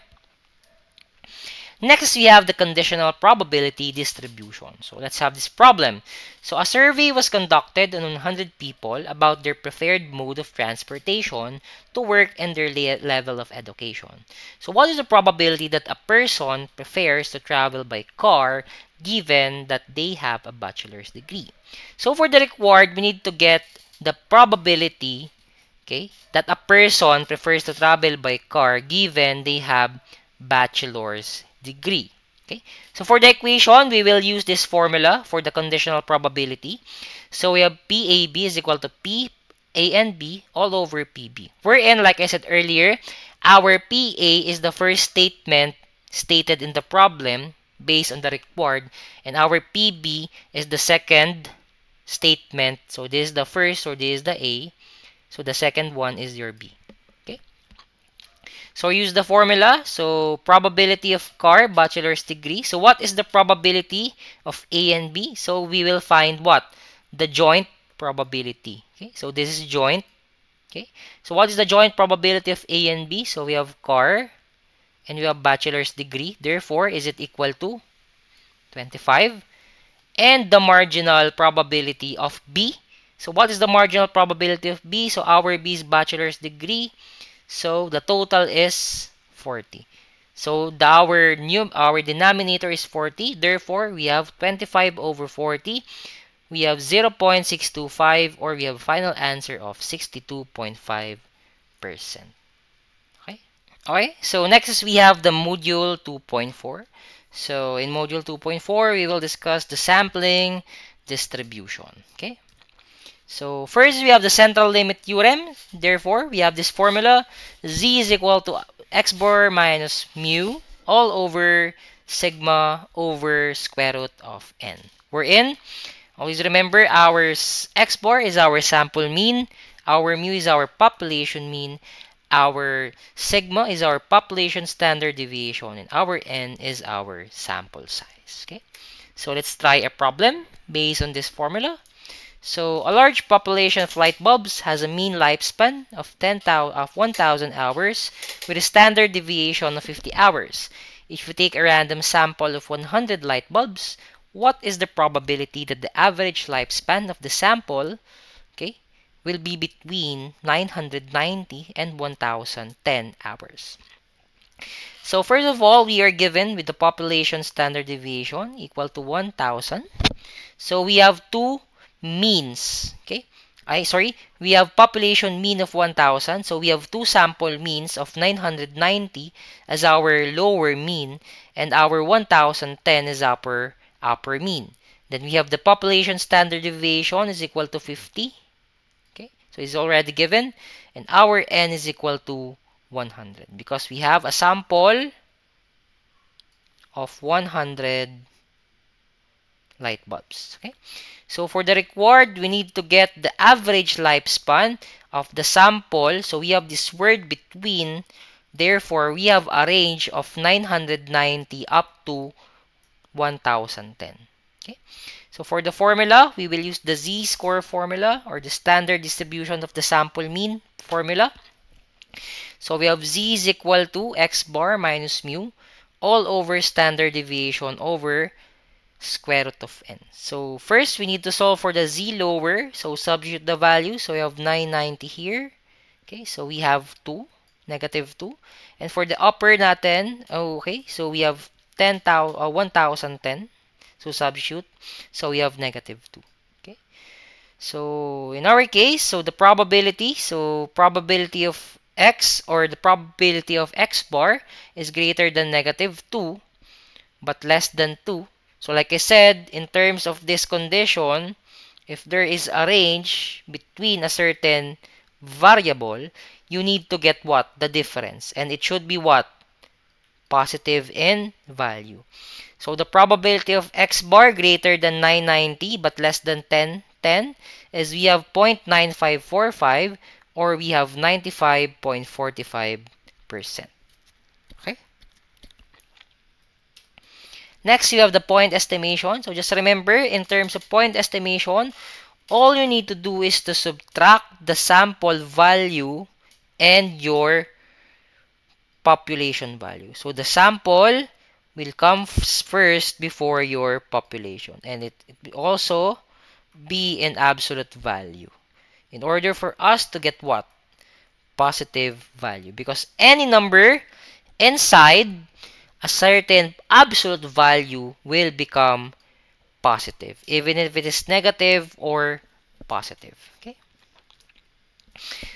A: Next, we have the conditional probability distribution. So let's have this problem. So a survey was conducted on 100 people about their preferred mode of transportation to work and their level of education. So what is the probability that a person prefers to travel by car given that they have a bachelor's degree? So for the required, we need to get the probability, okay, that a person prefers to travel by car given they have bachelor's degree. Okay, so for the equation, we will use this formula for the conditional probability. So we have PAB is equal to P A and B all over PB. Wherein, like I said earlier, our PA is the first statement stated in the problem based on the required, and our PB is the second statement. So this is the first, or this is the A. So the second one is your B. So use the formula. So probability of car, bachelor's degree. So what is the probability of A and B? So we will find what? The joint probability. Okay, so this is joint. Okay, so what is the joint probability of A and B? So we have car and we have bachelor's degree. Therefore, is it equal to 25? And the marginal probability of B. So what is the marginal probability of B? So our B is bachelor's degree. So the total is 40. So our denominator is 40. Therefore, we have 25 over 40. We have 0.625, or we have a final answer of 62.5%. Okay. Okay. So next is we have the module 2.4. So in module 2.4, we will discuss the sampling distribution. Okay. So first, we have the central limit theorem. Therefore, we have this formula. Z is equal to x bar minus mu all over sigma over square root of n. We're in. Always remember, our x bar is our sample mean, our mu is our population mean, our sigma is our population standard deviation, and our n is our sample size. Okay, so let's try a problem based on this formula. So a large population of light bulbs has a mean lifespan of 1,000 hours with a standard deviation of 50 hours. If you take a random sample of 100 light bulbs, what is the probability that the average lifespan of the sample, okay, will be between 990 and 1,010 hours? So first of all, we are given with the population standard deviation equal to 1,000. So we have two means, okay? We have population mean of 1,000. So we have two sample means of 990 as our lower mean, and our 1,010 is upper mean. Then we have the population standard deviation is equal to 50. Okay, so it's already given, and our n is equal to 100 because we have a sample of 100 light bulbs. Okay, so for the required, we need to get the average lifespan of the sample. So we have this word between. Therefore, we have a range of 990 up to 1,010. Okay, so for the formula, we will use the z-score formula or the standard distribution of the sample mean formula. So we have z is equal to x bar minus mu all over standard deviation over square root of n. So first, we need to solve for the z lower. So substitute the value. So we have 990 here. Okay, so we have 2, negative 2. And for the upper natin, okay, so we have 1,010. So substitute. So we have negative 2. Okay. So in our case, so the probability, probability of x or the probability of x bar is greater than negative 2 but less than 2. So like I said, in terms of this condition, if there is a range between a certain variable, you need to get what? The difference. And it should be what? Positive in value. So the probability of x bar greater than 990 but less than 1010 is we have 0.9545 or we have 95.45%. Okay. Next, you have the point estimation. So just remember, in terms of point estimation, all you need to do is to subtract the sample value and your population value. So the sample will come first before your population, and it will also be in absolute value in order for us to get what? Positive value, because any number inside a certain absolute value will become positive, even if it is negative or positive. Okay.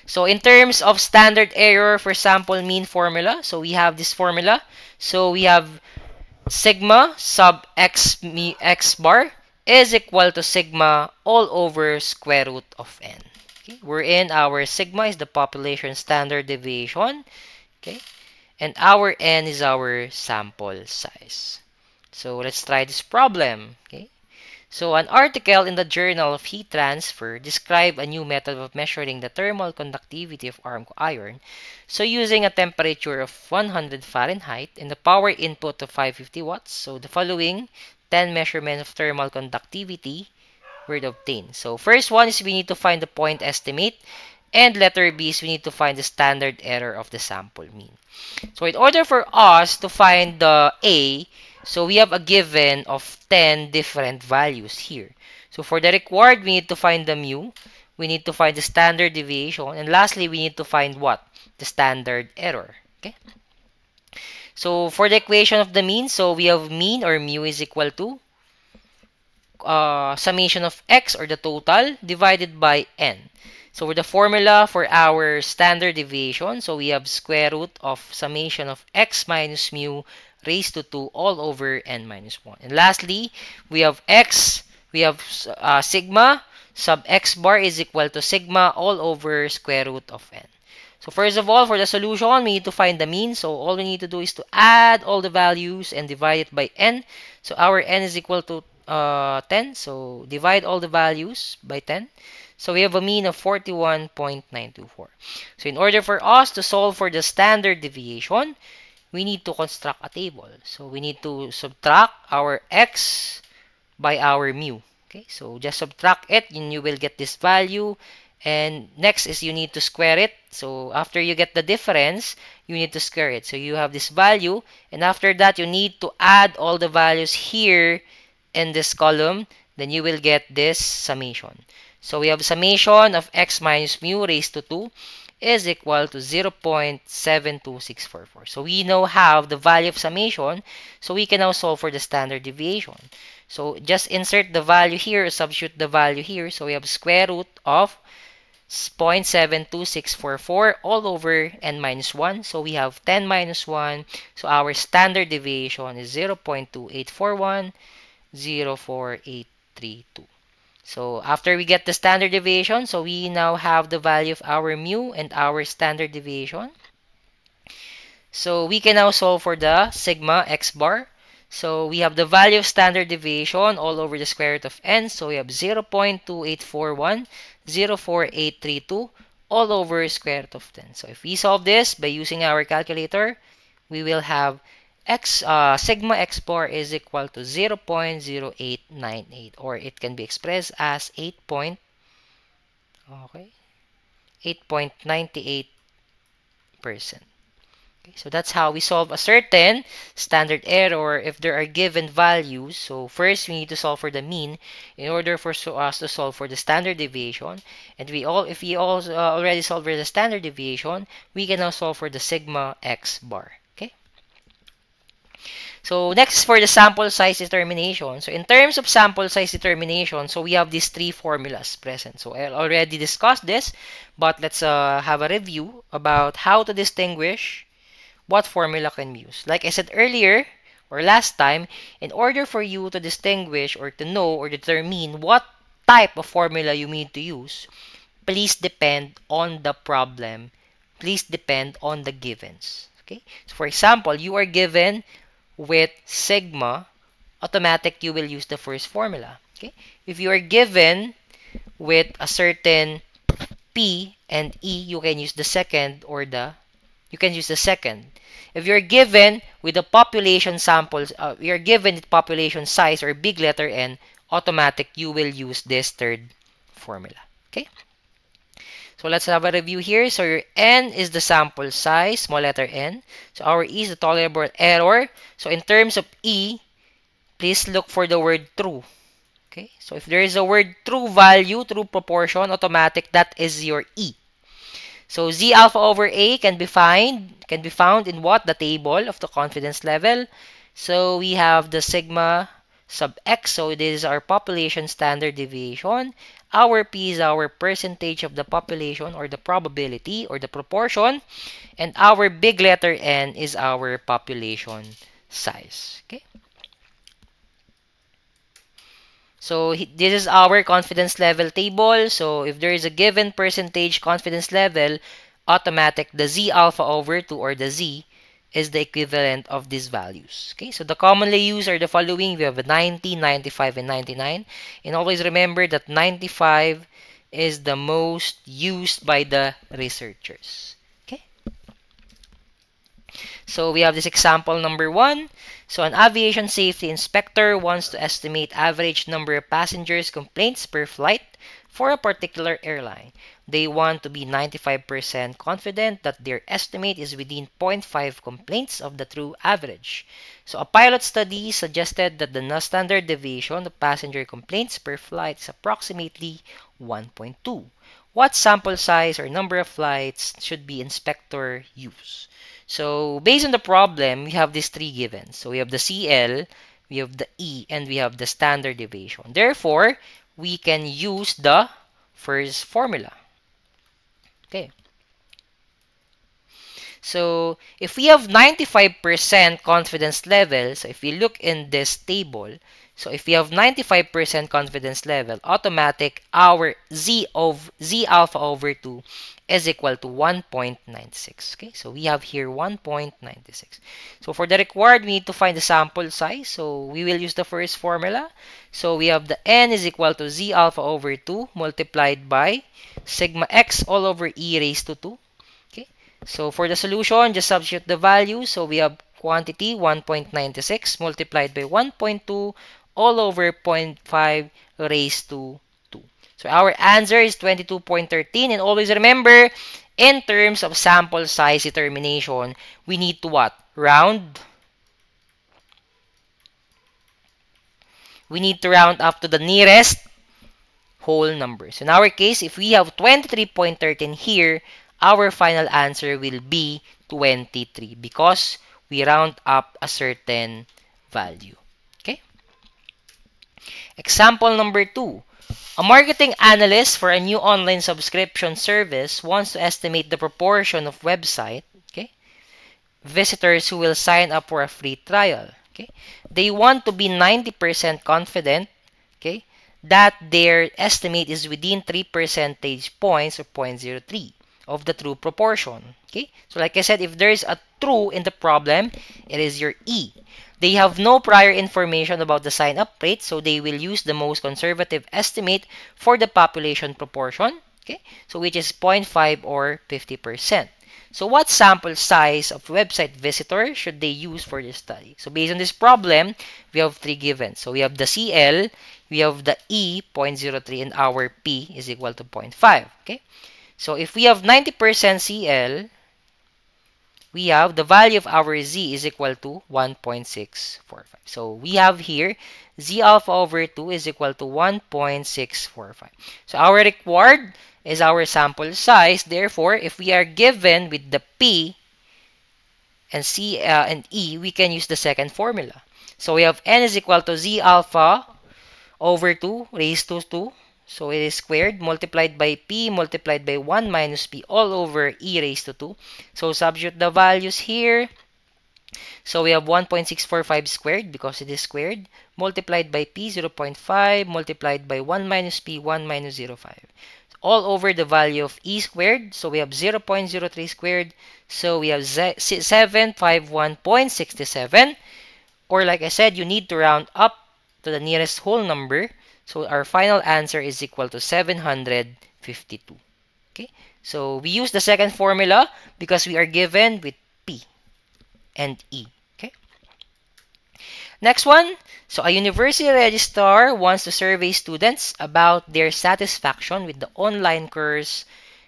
A: So in terms of standard error for sample mean formula, so we have this formula. So we have sigma sub x bar is equal to sigma all over square root of n. Okay, wherein our sigma is the population standard deviation. Okay, and our n is our sample size. So let's try this problem. Okay, so an article in the Journal of Heat Transfer described a new method of measuring the thermal conductivity of armed iron. So using a temperature of 100 Fahrenheit and the power input of 550 watts, so the following 10 measurements of thermal conductivity were obtained. So first one is we need to find the point estimate, and letter B is we need to find the standard error of the sample mean. So in order for us to find the A, so we have a given of 10 different values here. So for the required, we need to find the mu, we need to find the standard deviation, and lastly, we need to find what? The standard error. Okay. So for the equation of the mean, so we have mean or mu is equal to summation of x or the total divided by n. So for the formula for our standard deviation, so we have square root of summation of x minus mu raised to 2 all over n minus 1. And lastly, we have x, we have sigma sub x bar is equal to sigma all over square root of n. So first of all, for the solution, we need to find the mean. So all we need to do is to add all the values and divide it by n. So our n is equal to 10. So divide all the values by 10. So we have a mean of 41.924. So in order for us to solve for the standard deviation, we need to construct a table. So we need to subtract our x by our mu. Okay, so just subtract it and you will get this value. And next is you need to square it. So after you get the difference, you need to square it. So you have this value, and after that, you need to add all the values here in this column. Then you will get this summation. So we have summation of x minus mu raised to 2 is equal to 0.72644. So we now have the value of summation, so we can now solve for the standard deviation. So just insert the value here, substitute the value here. So we have square root of 0.72644 all over n minus 1. So we have 10 minus 1. So our standard deviation is 0.2841, 04832. So after we get the standard deviation, so we now have the value of our mu and our standard deviation. So we can now solve for the sigma x bar. So we have the value of standard deviation all over the square root of n. So we have 0.2841, 04832 all over square root of 10. So if we solve this by using our calculator, we will have sigma x bar is equal to 0.0898, or it can be expressed as 8.98%. Okay, so that's how we solve a certain standard error if there are given values. So first we need to solve for the mean in order for us to solve for the standard deviation. And if we also already solve for the standard deviation, we can now solve for the sigma x bar. Okay. So next for the sample size determination. So in terms of sample size determination, so we have these three formulas present. So I already discussed this, but let's have a review about how to distinguish what formula can we use. Like I said earlier, or last time, in order for you to distinguish or to know or determine what type of formula you need to use, please depend on the problem. Please depend on the givens. Okay? So for example, you are given with sigma, automatic you will use the first formula. Okay? If you are given with a certain P and E, you can use the second or you can use the second. If you're given with the population samples, you're given the population size or big letter N, automatic you will use this third formula. Okay? So let's have a review here. So your N is the sample size, small letter N. So our E is the tolerable error. So in terms of E, please look for the word true. Okay? So if there is a word true value, true proportion, automatic, that is your E. So Z alpha over A can be found in what? The table of the confidence level. So we have the sigma sub x. So this is our population standard deviation. Our P is our percentage of the population or the probability or the proportion. And our big letter N is our population size. Okay. So this is our confidence level table. So if there is a given percentage confidence level, automatic the Z alpha over 2 or the Z is the equivalent of these values. Okay, so the commonly used are the following. We have 90, 95, and 99. And always remember that 95 is the most used by the researchers. Okay. So we have this example number 1. So an aviation safety inspector wants to estimate average number of passengers complaints per flight for a particular airline. They want to be 95% confident that their estimate is within 0.5 complaints of the true average. So a pilot study suggested that the standard deviation of passenger complaints per flight is approximately 1.2. What sample size or number of flights should the inspector use? So based on the problem, we have these three given. So we have the CL, we have the E, and we have the standard deviation. Therefore, we can use the first formula. Okay. So if we have 95% confidence level, so if we look in this table, So if we have 95% confidence level, automatic our z alpha over 2 is equal to 1.96. Okay, so we have here 1.96. So for the required, we need to find the sample size. So we will use the first formula. So we have the n is equal to z alpha over 2 multiplied by sigma x all over e raised to 2. Okay, so for the solution, just substitute the value. So we have quantity 1.96 multiplied by 1.2 all over 0.5 raised to 2. So our answer is 22.13. And always remember, in terms of sample size determination, we need to what? Round. We need to round up to the nearest whole number. So in our case, if we have 23.13 here, our final answer will be 23 because we round up a certain value. Okay? Example number 2. A marketing analyst for a new online subscription service wants to estimate the proportion of website, okay, visitors who will sign up for a free trial. Okay? They want to be 90% confident, okay, that their estimate is within 3 percentage points or 0.03 of the true proportion. Okay? So like I said, if there is a true in the problem, it is your E. They have no prior information about the sign-up rate, so they will use the most conservative estimate for the population proportion, okay? So which is 0.5 or 50%. So what sample size of website visitor should they use for this study? So based on this problem, we have 3 given. So we have the CL, we have the E, 0.03, and our P is equal to 0.5, okay? So if we have 90% CL, we have the value of our z is equal to 1.645. So we have here z alpha over 2 is equal to 1.645. So our required is our sample size. Therefore, if we are given with the P and C and E, we can use the second formula. So we have n is equal to z alpha over 2 raised to 2. So it is squared multiplied by P multiplied by 1 minus P all over E raised to 2. So substitute the values here. So we have 1.645 squared because it is squared multiplied by P 0.5 multiplied by 1 minus P 1 minus 0.5. All over the value of E squared. So we have 0.03 squared. So we have 751.67. Or like I said, you need to round up to the nearest whole number. So our final answer is equal to 752. Okay, so we use the second formula because we are given with P and E. Okay. Next one. So a university registrar wants to survey students about their satisfaction with the online course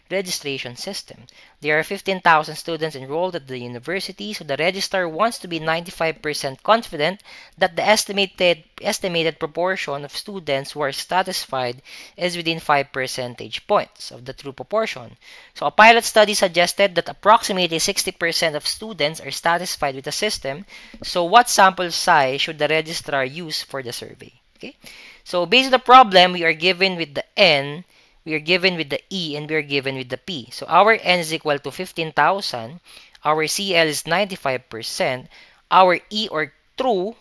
A: registration system. There are 15,000 students enrolled at the university, so the registrar wants to be 95% confident that the estimated proportion of students who are satisfied is within 5 percentage points of the true proportion. So a pilot study suggested that approximately 60% of students are satisfied with the system. So what sample size should the registrar use for the survey? Okay? So based on the problem, we are given with the N, we are given with the E, and we are given with the P. So our N is equal to 15,000. Our CL is 95%. Our E or true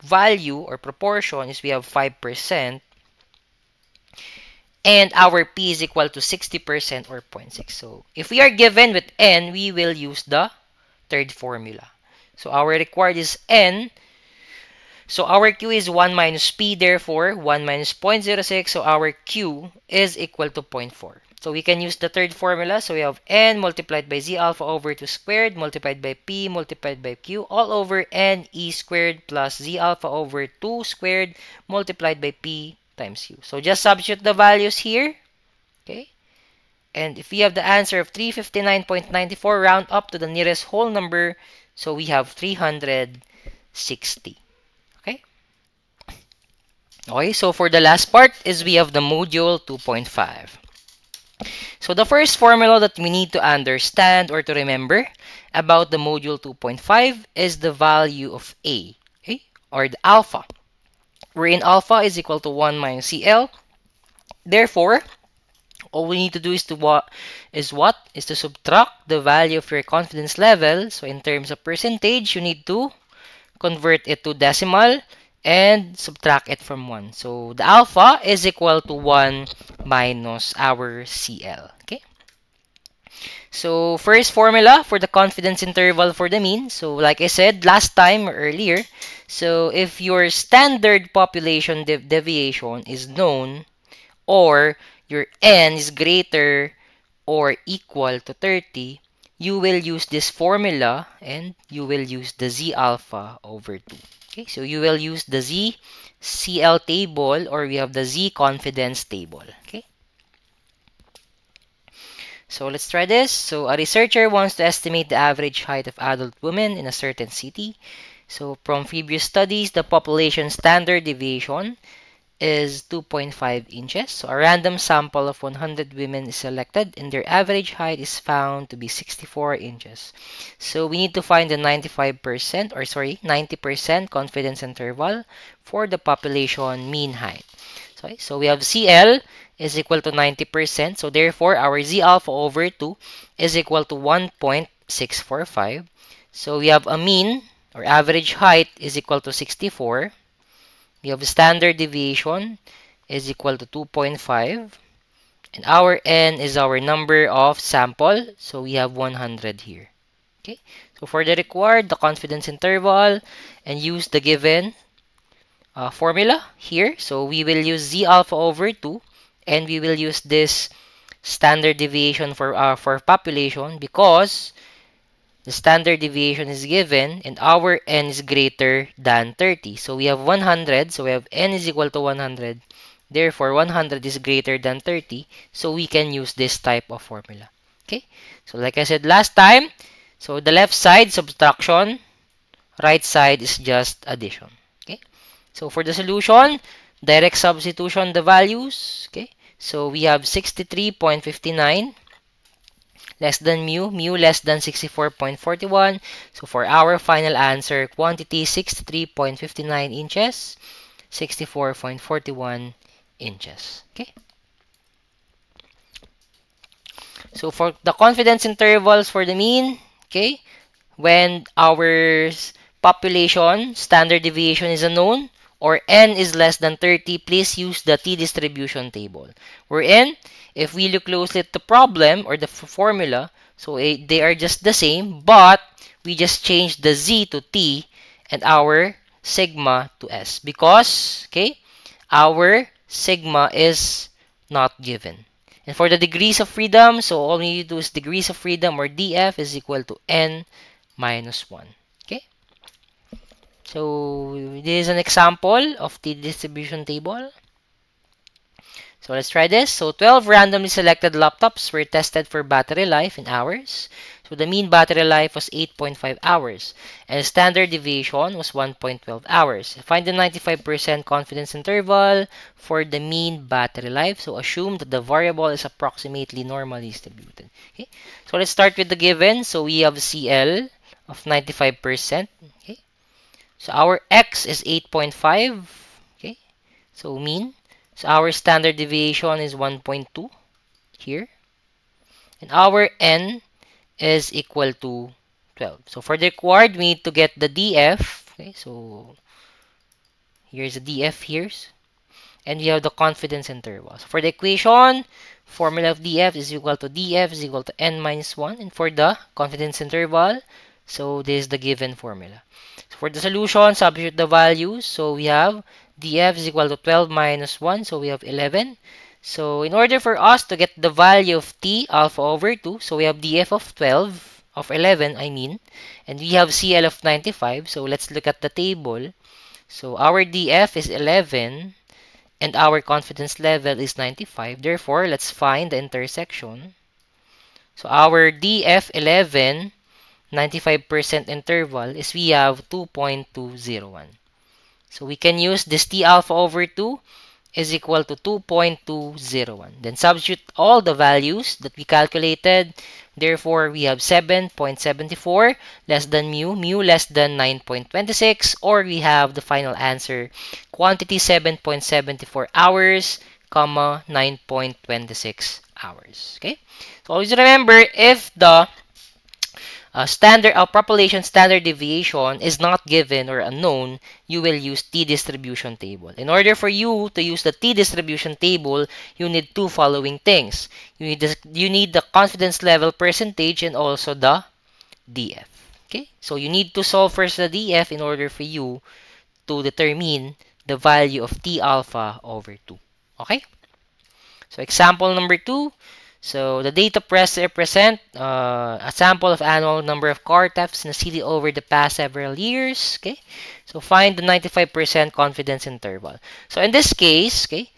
A: value or proportion is we have 5%. And our P is equal to 60% or 0.6. So if we are given with N, we will use the third formula. So our required is N. So our Q is 1 minus P, therefore 1 minus 0.06, so our Q is equal to 0.4. So we can use the third formula. So we have N multiplied by Z alpha over 2 squared multiplied by P multiplied by Q all over N E squared plus Z alpha over 2 squared multiplied by P times Q. So just substitute the values here. Okay. And if we have the answer of 359.94, round up to the nearest whole number. So we have 360. Okay, so for the last part is we have the module 2.5. So the first formula that we need to understand or to remember about the module 2.5 is the value of A, okay, or the alpha, wherein alpha is equal to 1 minus CL. Therefore, all we need to do is to subtract the value of your confidence level. So in terms of percentage, you need to convert it to decimal. and subtract it from 1. So the alpha is equal to 1 minus our CL. Okay? So first formula for the confidence interval for the mean. So like I said last time or earlier, so if your standard population deviation is known, or your n is greater or equal to 30, you will use this formula and you will use the Z alpha over 2. Okay, so you will use the Z CL table, or we have the Z confidence table. Okay, so let's try this. So a researcher wants to estimate the average height of adult women in a certain city. So from previous studies, the population standard deviation is 2.5 inches. So a random sample of 100 women is selected and their average height is found to be 64 inches. So we need to find the 90% confidence interval for the population mean height. So we have CL is equal to 90%. So therefore our Z alpha over 2 is equal to 1.645. So we have a mean or average height is equal to 64. We have standard deviation is equal to 2.5, and our n is our number of sample, so we have 100 here. Okay, so for the required, the confidence interval, and use the given formula here. So we will use Z alpha over 2, and we will use this standard deviation for population, because the standard deviation is given and our n is greater than 30. So we have 100. So we have n is equal to 100. Therefore, 100 is greater than 30. So we can use this type of formula. Okay. So like I said last time, so the left side, subtraction. Right side is just addition. Okay. So for the solution, direct substitution the values. Okay. So we have 63.59 less than mu less than 64.41. So for our final answer, quantity 63.59 inches, 64.41 inches. Okay. So for the confidence intervals for the mean, okay, when our population standard deviation is unknown or n is less than 30, please use the t-distribution table. Wherein, if we look closely at the problem or the formula, so they are just the same, but we just change the z to t and our sigma to s, because, okay, our sigma is not given. And for the degrees of freedom, so all we need to do is degrees of freedom, or df, is equal to n minus 1. Okay? So this is an example of the distribution table. So let's try this. So 12 randomly selected laptops were tested for battery life in hours. So the mean battery life was 8.5 hours and standard deviation was 1.12 hours. Find the 95% confidence interval for the mean battery life. So assume that the variable is approximately normally distributed. Okay. So let's start with the given. So we have CL of 95%. Okay. So our X is 8.5. Okay. So mean. So our standard deviation is 1.2 here. And our N is equal to 12. So for the required, we need to get the DF. Okay, so here's the DF here. And we have the confidence interval. So for the equation, formula of DF is equal to DF is equal to N minus 1. And for the confidence interval, so this is the given formula. So for the solution, substitute the values. So we have DF is equal to 12 minus 1. So we have 11. So in order for us to get the value of t, alpha over 2, so we have df of 12, of 11, I mean, and we have CL of 95. So let's look at the table. So our df is 11, and our confidence level is 95. Therefore, let's find the intersection. So our df 11, 95% interval is we have 2.201. So we can use this t alpha over 2 is equal to 2.201. Then substitute all the values that we calculated. Therefore, we have 7.74 less than mu less than 9.26, or we have the final answer, quantity 7.74 hours, comma 9.26 hours. Okay? So always remember, if the population standard deviation is not given or unknown, you will use t-distribution table. In order for you to use the t-distribution table, you need two following things. You need the confidence level percentage and also the DF. Okay, so you need to solve first the DF in order for you to determine the value of T alpha over 2. Okay, so example number 2. So the data represent a sample of annual number of car thefts in the city over the past several years. Okay, so find the 95% confidence interval. So in this case, okay,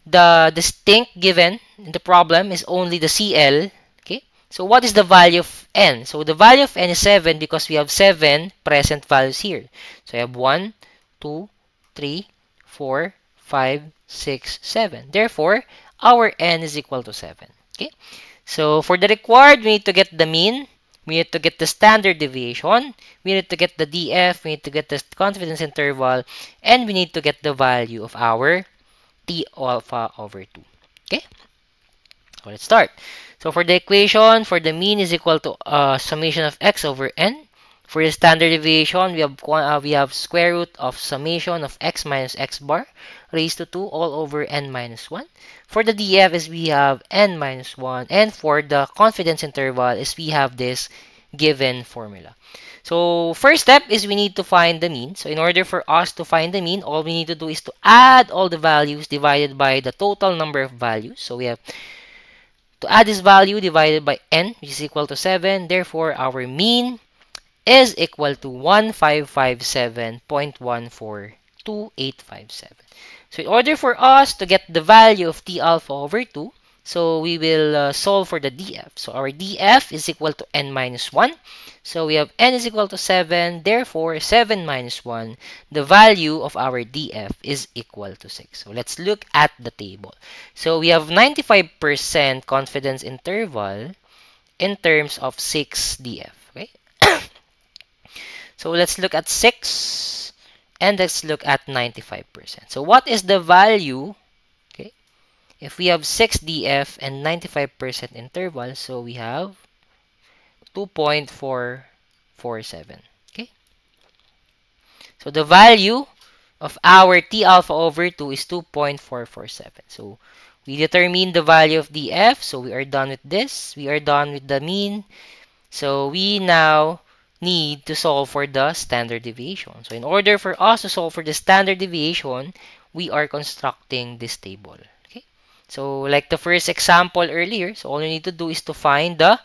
A: the distinct given in the problem is only the CL. Okay, so what is the value of N? So the value of N is 7 because we have 7 present values here. So I have 1, 2, 3, 4, 5, 6, 7. Therefore, our N is equal to 7. Okay, so for the required, we need to get the mean, we need to get the standard deviation, we need to get the DF, we need to get the confidence interval, and we need to get the value of our T alpha over 2. Okay, so let's start. So for the equation, for the mean is equal to summation of x over n. For the standard deviation, we have square root of summation of x minus x bar raised to 2 all over n minus 1. For the DF is we have n minus 1. And for the confidence interval is we have this given formula. So first step is we need to find the mean. So in order for us to find the mean, all we need to do is to add all the values divided by the total number of values. So we have to add this value divided by n, which is equal to 7. Therefore, our mean is equal to 1557.142857. So in order for us to get the value of T alpha over 2, so we will solve for the DF. So our DF is equal to n minus 1. So we have n is equal to 7. Therefore, 7 minus 1, the value of our DF is equal to 6. So let's look at the table. So we have 95% confidence interval in terms of 6 DF. Okay. So let's look at 6 and let's look at 95%. So what is the value, okay, if we have 6 DF and 95% interval? So we have 2.447. Okay. So the value of our T alpha over 2 is 2.447. So we determine the value of DF. So we are done with this. We are done with the mean. So we now need to solve for the standard deviation. So in order for us to solve for the standard deviation, we are constructing this table. Okay. So like the first example earlier, so all you need to do is to find the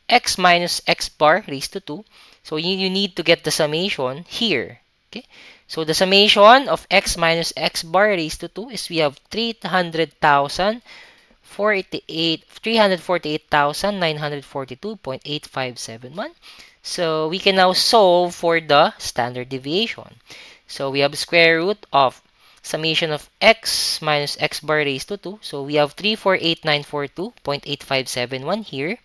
A: x minus x bar raised to 2. So you need to get the summation here. Okay. So the summation of x minus x bar raised to 2 is we have 348,942.8571. So we can now solve for the standard deviation. So we have square root of summation of x minus x bar raised to 2. So we have 348,942.8571 here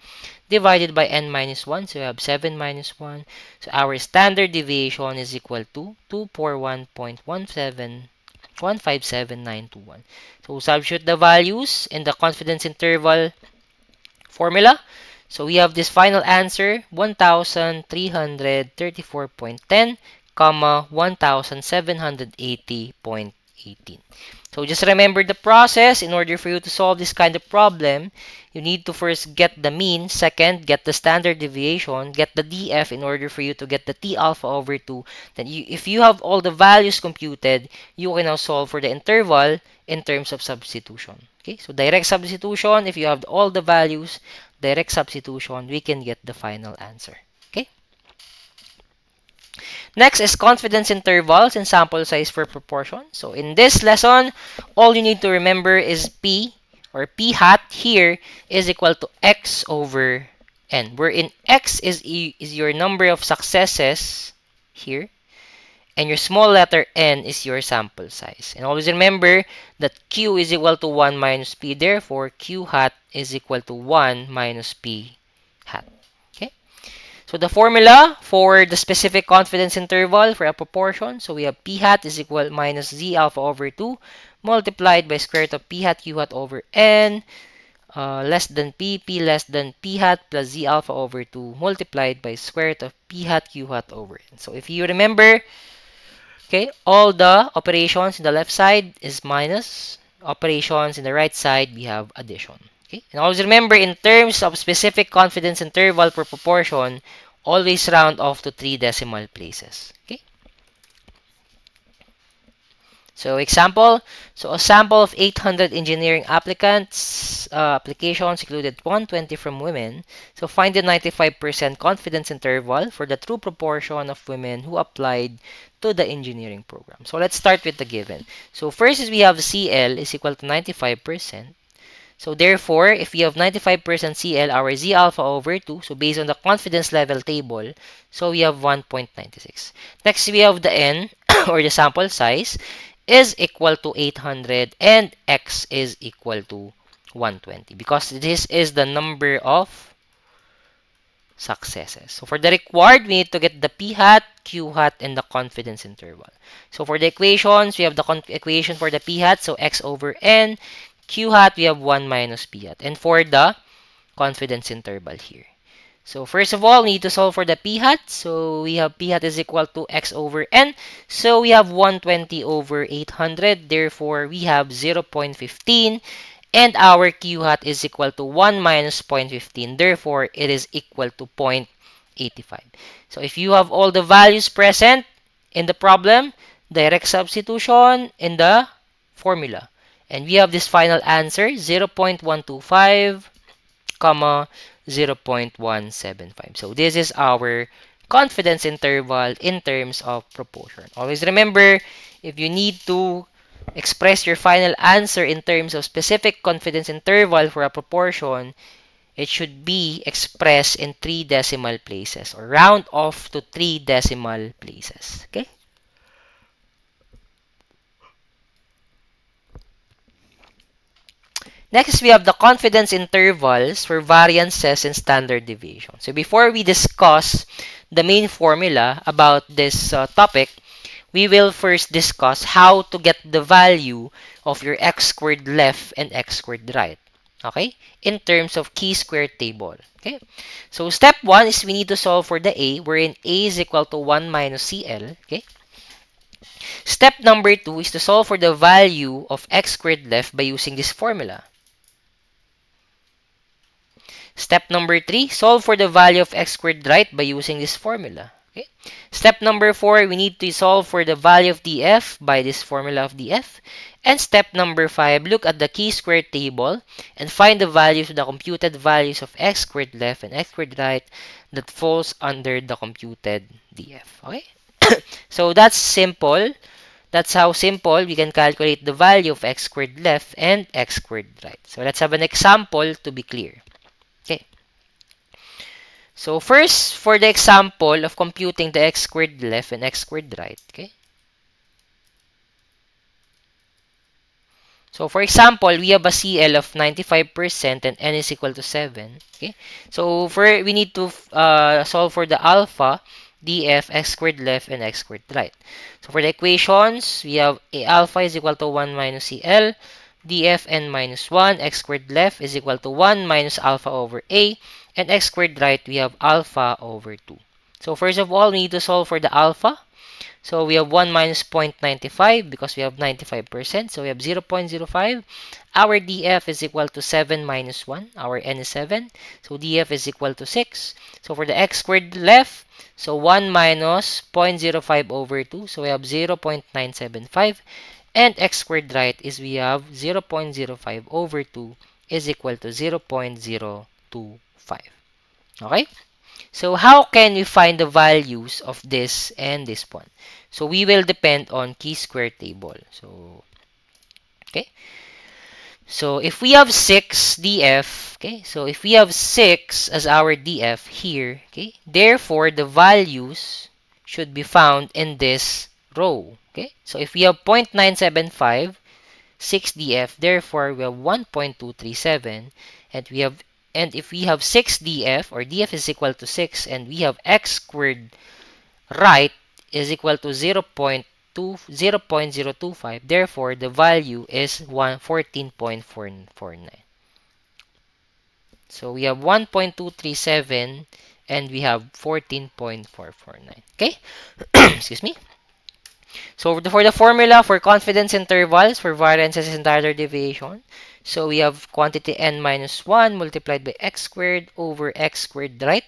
A: divided by n minus 1. So we have 7 minus 1. So our standard deviation is equal to 241.157,921. So substitute the values in the confidence interval formula. So we have this final answer, 1,334.10, 1,780.18. So just remember the process. In order for you to solve this kind of problem, you need to first get the mean, second, get the standard deviation, get the DF in order for you to get the T alpha over 2. Then if you have all the values computed, you can now solve for the interval in terms of substitution. Okay, so direct substitution, if you have all the values, direct substitution, we can get the final answer. Okay. Next is confidence intervals and sample size for proportion. So in this lesson, all you need to remember is P or P hat here is equal to X over N, wherein X is your number of successes here, and your small letter n is your sample size. And always remember that Q is equal to 1 minus P. Therefore, Q hat is equal to 1 minus P hat. Okay. So the formula for the specific confidence interval for a proportion. So we have P hat is equal minus Z alpha over 2 multiplied by square root of P hat Q hat over N less than p less than p hat plus z alpha over 2 multiplied by square root of p hat q hat over n. So if you remember, okay, all the operations in the left side is minus. Operations in the right side, we have addition. Okay, and always remember, in terms of specific confidence interval per proportion, always round off to 3 decimal places. Okay. So example, so a sample of 800 engineering applicants, applications included 120 from women. So find the 95% confidence interval for the true proportion of women who applied to the engineering program. So let's start with the given. So first is we have CL is equal to 95%. So therefore, if we have 95% CL, our Z alpha over 2, so based on the confidence level table, so we have 1.96. Next, we have the N, or the sample size, is equal to 800 and X is equal to 120 because this is the number of successes. So for the required, we need to get the P hat, Q hat, and the confidence interval. So for the equations, we have the equation for the P hat, so X over N. Q hat, we have 1 minus P hat. And for the confidence interval here. So first of all, we need to solve for the P hat. So we have P hat is equal to X over N. So we have 120 over 800. Therefore, we have 0.15. And our Q hat is equal to 1 minus 0.15. Therefore, it is equal to 0.85. So if you have all the values present in the problem, direct substitution in the formula. And we have this final answer, 0.125, 0.175. So this is our confidence interval in terms of proportion. Always remember, if you need to express your final answer in terms of specific confidence interval for a proportion, it should be expressed in 3 decimal places or round off to 3 decimal places. Okay? Next, we have the confidence intervals for variances and standard deviation. So before we discuss the main formula about this topic, we will first discuss how to get the value of your x squared left and x squared right. Okay? In terms of chi-square table. Okay? So step 1 is we need to solve for the A, wherein A is equal to 1 minus CL. Okay? Step number 2 is to solve for the value of x squared left by using this formula. Step number 3, solve for the value of x squared right by using this formula. Okay. Step number 4, we need to solve for the value of df by this formula of df. And step number 5, look at the chi-square table and find the values of the computed values of x squared left and x squared right that falls under the computed df. Okay. So that's simple. That's how simple we can calculate the value of x squared left and x squared right. So let's have an example to be clear. Okay. So first, for the example of computing the x squared left and x squared right, okay? So for example, we have a CL of 95% and n is equal to 7, okay? So we need to solve for the alpha, df, x squared left, and x squared right. So for the equations, we have a alpha is equal to 1 minus CL, df n minus 1, x squared left is equal to 1 minus alpha over a, and x squared right, we have alpha over 2. So first of all, we need to solve for the alpha. So we have 1 minus 0.95 because we have 95%. So we have 0.05. Our df is equal to 7 minus 1. Our n is 7. So df is equal to 6. So for the x squared left, so 1 minus 0.05 over 2. So we have 0.975. And x squared right is we have 0.05 over 2 is equal to 0.025. Okay? So how can we find the values of this and this one? So we will depend on chi-square table. So, okay. So if we have 6 df, okay, so if we have 6 as our df here, okay, therefore the values should be found in this row. Okay, so if we have 0.975, 6 df, therefore we have 1.237, and if we have 6 df, or df is equal to 6, and we have x squared right is equal to 0.025, therefore the value is 14.449. So we have 1.237 and we have 14.449. Okay? Excuse me. So for the formula for confidence intervals for variances and standard deviation, so we have quantity n minus 1 multiplied by x squared over x squared right,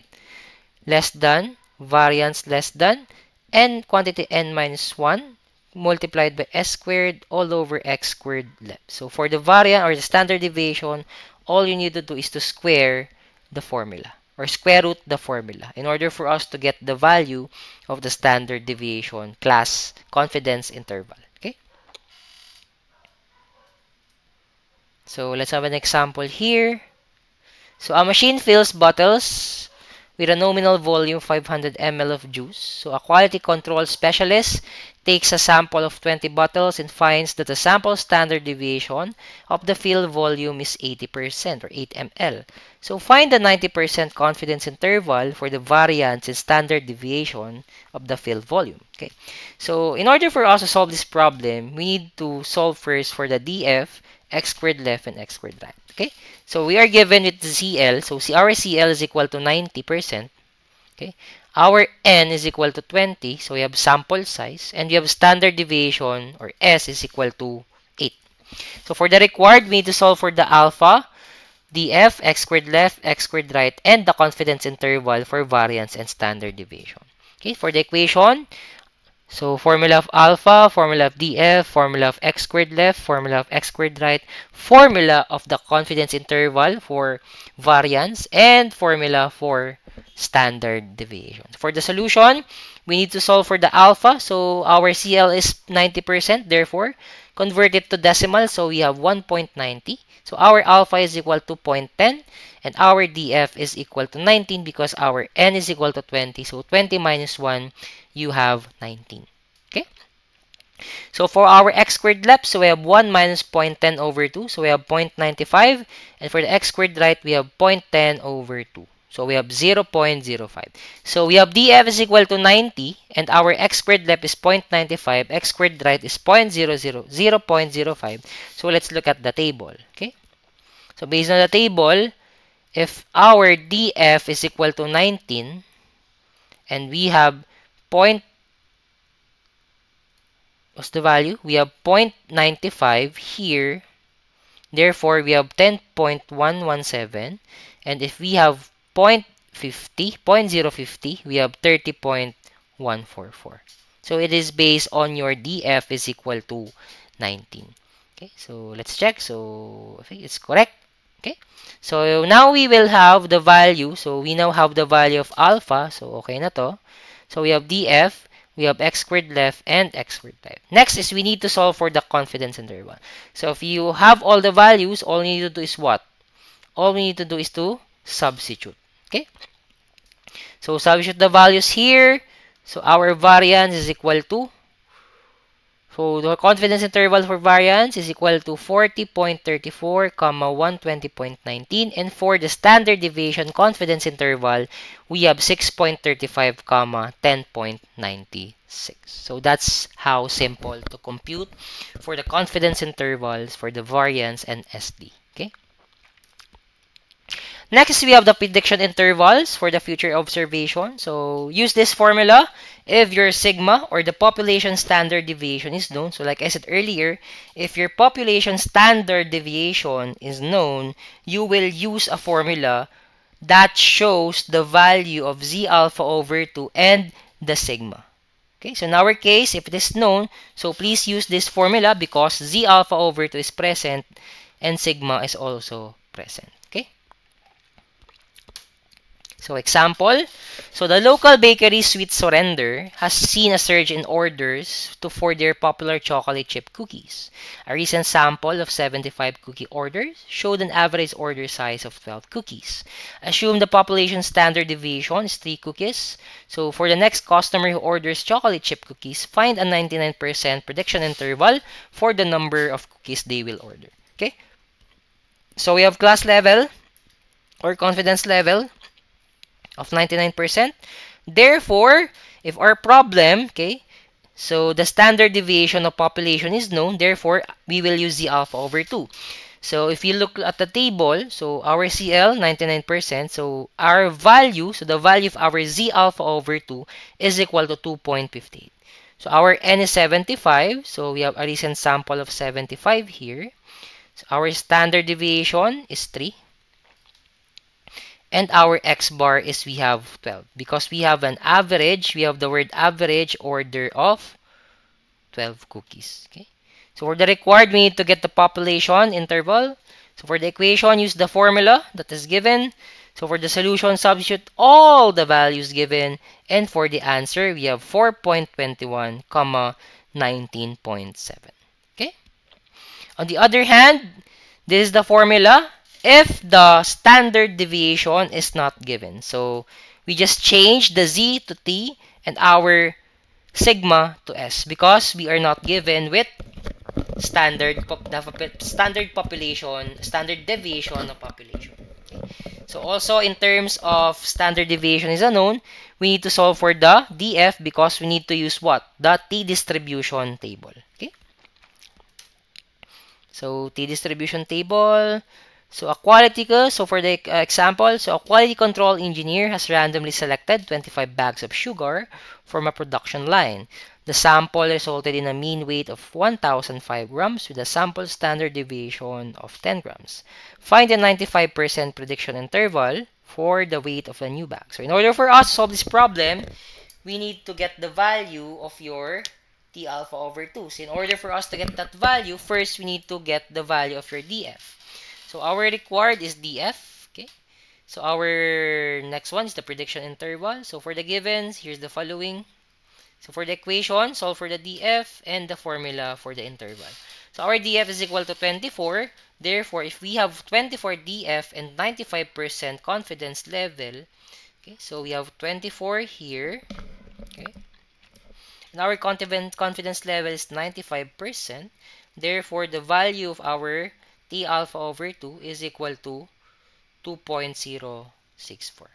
A: less than, variance less than, and quantity n minus 1 multiplied by s squared all over x squared left. So for the variance or the standard deviation, all you need to do is to square the formula or square root the formula in order for us to get the value of the standard deviation class confidence interval. Okay? So let's have an example here. So a machine fills bottles with a nominal volume 500 ml of juice. So a quality control specialist takes a sample of 20 bottles and finds that the sample standard deviation of the fill volume is 80% or 8 ml. So find the 90% confidence interval for the variance in standard deviation of the fill volume. Okay. So in order for us to solve this problem, we need to solve first for the DF, x squared left, and x squared right. Okay. So we are given with the CL. So our CL is equal to 90%. Okay. Our N is equal to 20. So we have sample size. And we have standard deviation or S is equal to 8. So for the required, we need to solve for the alpha, DF, x squared left, x squared right, and the confidence interval for variance and standard deviation. Okay. For the equation, so formula of alpha, formula of DF, formula of x squared left, formula of x squared right, formula of the confidence interval for variance, and formula for standard deviation. For the solution, we need to solve for the alpha. So our CL is 90%, therefore, convert it to decimal. So we have 1.90. So our alpha is equal to 0.10 and our DF is equal to 19 because our N is equal to 20. So 20 minus 1, you have 19. Okay? So for our x squared left, so we have 1 minus 0.10 over 2. So we have 0.95. And for the x squared right, we have 0.10 over 2. So we have 0.05. So we have DF is equal to 90 and our x squared left is 0.95. X squared right is 0.05. So let's look at the table. Okay? So based on the table, if our DF is equal to 19 and we have what's the value? We have 0.95 here. Therefore, we have 10.117. And if we have 0.050, we have 30.144. So it is based on your DF is equal to 19. Okay, so let's check. So I think it's correct. Okay, so now we will have the value. So we now have the value of alpha. So okay na to. So we have DF. We have x squared left and x squared right. Next is we need to solve for the confidence interval. So if you have all the values, all we need to do is what? All we need to do is to substitute. Okay? So substitute the values here. So our variance is equal to, so the confidence interval for variance is equal to 40.34, 120.19. And for the standard deviation confidence interval, we have 6.35, 10.96. So that's how simple to compute for the confidence intervals for the variance and SD. Okay. Next, we have the prediction intervals for the future observation. So use this formula if your sigma or the population standard deviation is known. So like I said earlier, if your population standard deviation is known, you will use a formula that shows the value of Z alpha over 2 and the sigma. Okay, so in our case, if it is known, so please use this formula because Z alpha over 2 is present and sigma is also present. Okay. So example, so the local bakery Sweet Surrender has seen a surge in orders for their popular chocolate chip cookies. A recent sample of 75 cookie orders showed an average order size of 12 cookies. Assume the population standard deviation is 3 cookies. So for the next customer who orders chocolate chip cookies, find a 99% prediction interval for the number of cookies they will order. Okay? So we have class level or confidence level of 99%. Therefore, if our problem, okay, so the standard deviation of population is known, therefore, we will use Z alpha over 2. So if you look at the table, so our CL 99%, so our value, so the value of our Z alpha over 2 is equal to 2.58. So our N is 75, so we have a recent sample of 75 here. So our standard deviation is 3. And our X bar is we have 12. Because we have an average, we have the word average order of 12 cookies. Okay. So for the required, we need to get the population interval. So for the equation, use the formula that is given. So for the solution, substitute all the values given. And for the answer, we have 4.21, 19.7. Okay. On the other hand, this is the formula if the standard deviation is not given. So we just change the Z to T and our sigma to S because we are not given with standard deviation of population. Okay. So also in terms of standard deviation is unknown, we need to solve for the DF because we need to use what? The T distribution table. Okay. So T distribution table. So so for the example, so a quality control engineer has randomly selected 25 bags of sugar from a production line. The sample resulted in a mean weight of 1,005 grams with a sample standard deviation of 10 grams. Find the 95% prediction interval for the weight of the new bag. So in order for us to solve this problem, we need to get the value of your T alpha over 2. So in order for us to get that value, first we need to get the value of your DF. So our required is DF. Okay. So our next one is the prediction interval. So for the givens, here's the following. So for the equation, solve for the DF and the formula for the interval. So our DF is equal to 24. Therefore, if we have 24 DF and 95% confidence level, okay, so we have 24 here. Okay. And our confidence level is 95%. Therefore, the value of our T alpha over 2 is equal to 2.064.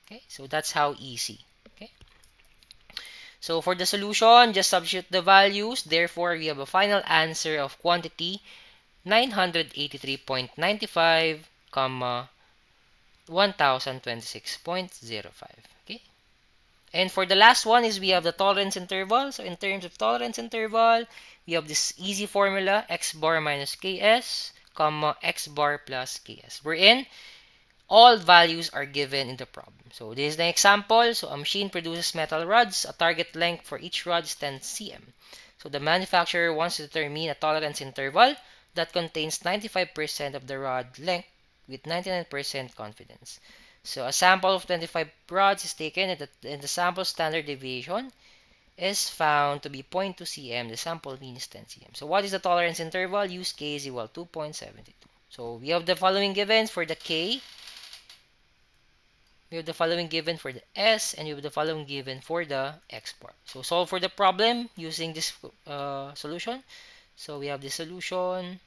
A: Okay, so that's how easy. Okay. So for the solution, just substitute the values. Therefore, we have a final answer of quantity 983.95, 1026.05. Okay. And for the last one is we have the tolerance interval. So in terms of tolerance interval, we have this easy formula, x bar minus ks, x bar plus ks. Wherein all values are given in the problem. So this is the example. So a machine produces metal rods. A target length for each rod is 10 cm. So the manufacturer wants to determine a tolerance interval that contains 95% of the rod length with 99% confidence. So a sample of 25 rods is taken and the sample standard deviation is found to be 0.2 cm. The sample mean is 10 cm. So what is the tolerance interval? Use k is equal to 2.72. So we have the following given for the k. We have the following given for the S, and we have the following given for the X bar. So solve for the problem using this solution. So we have the solution,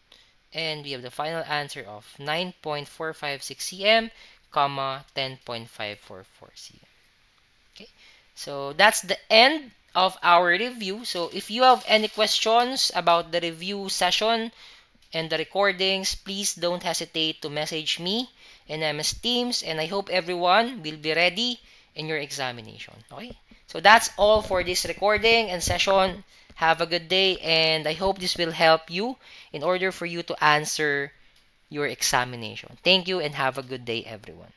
A: and we have the final answer of 9.456 cm, 10.544 cm. Okay, so that's the end of our review. So if you have any questions about the review session and the recordings, please don't hesitate to message me in MS Teams, and I hope everyone will be ready in your examination. Okay, so that's all for this recording and session. Have a good day, and I hope this will help you in order for you to answer your examination. Thank you and have a good day, everyone.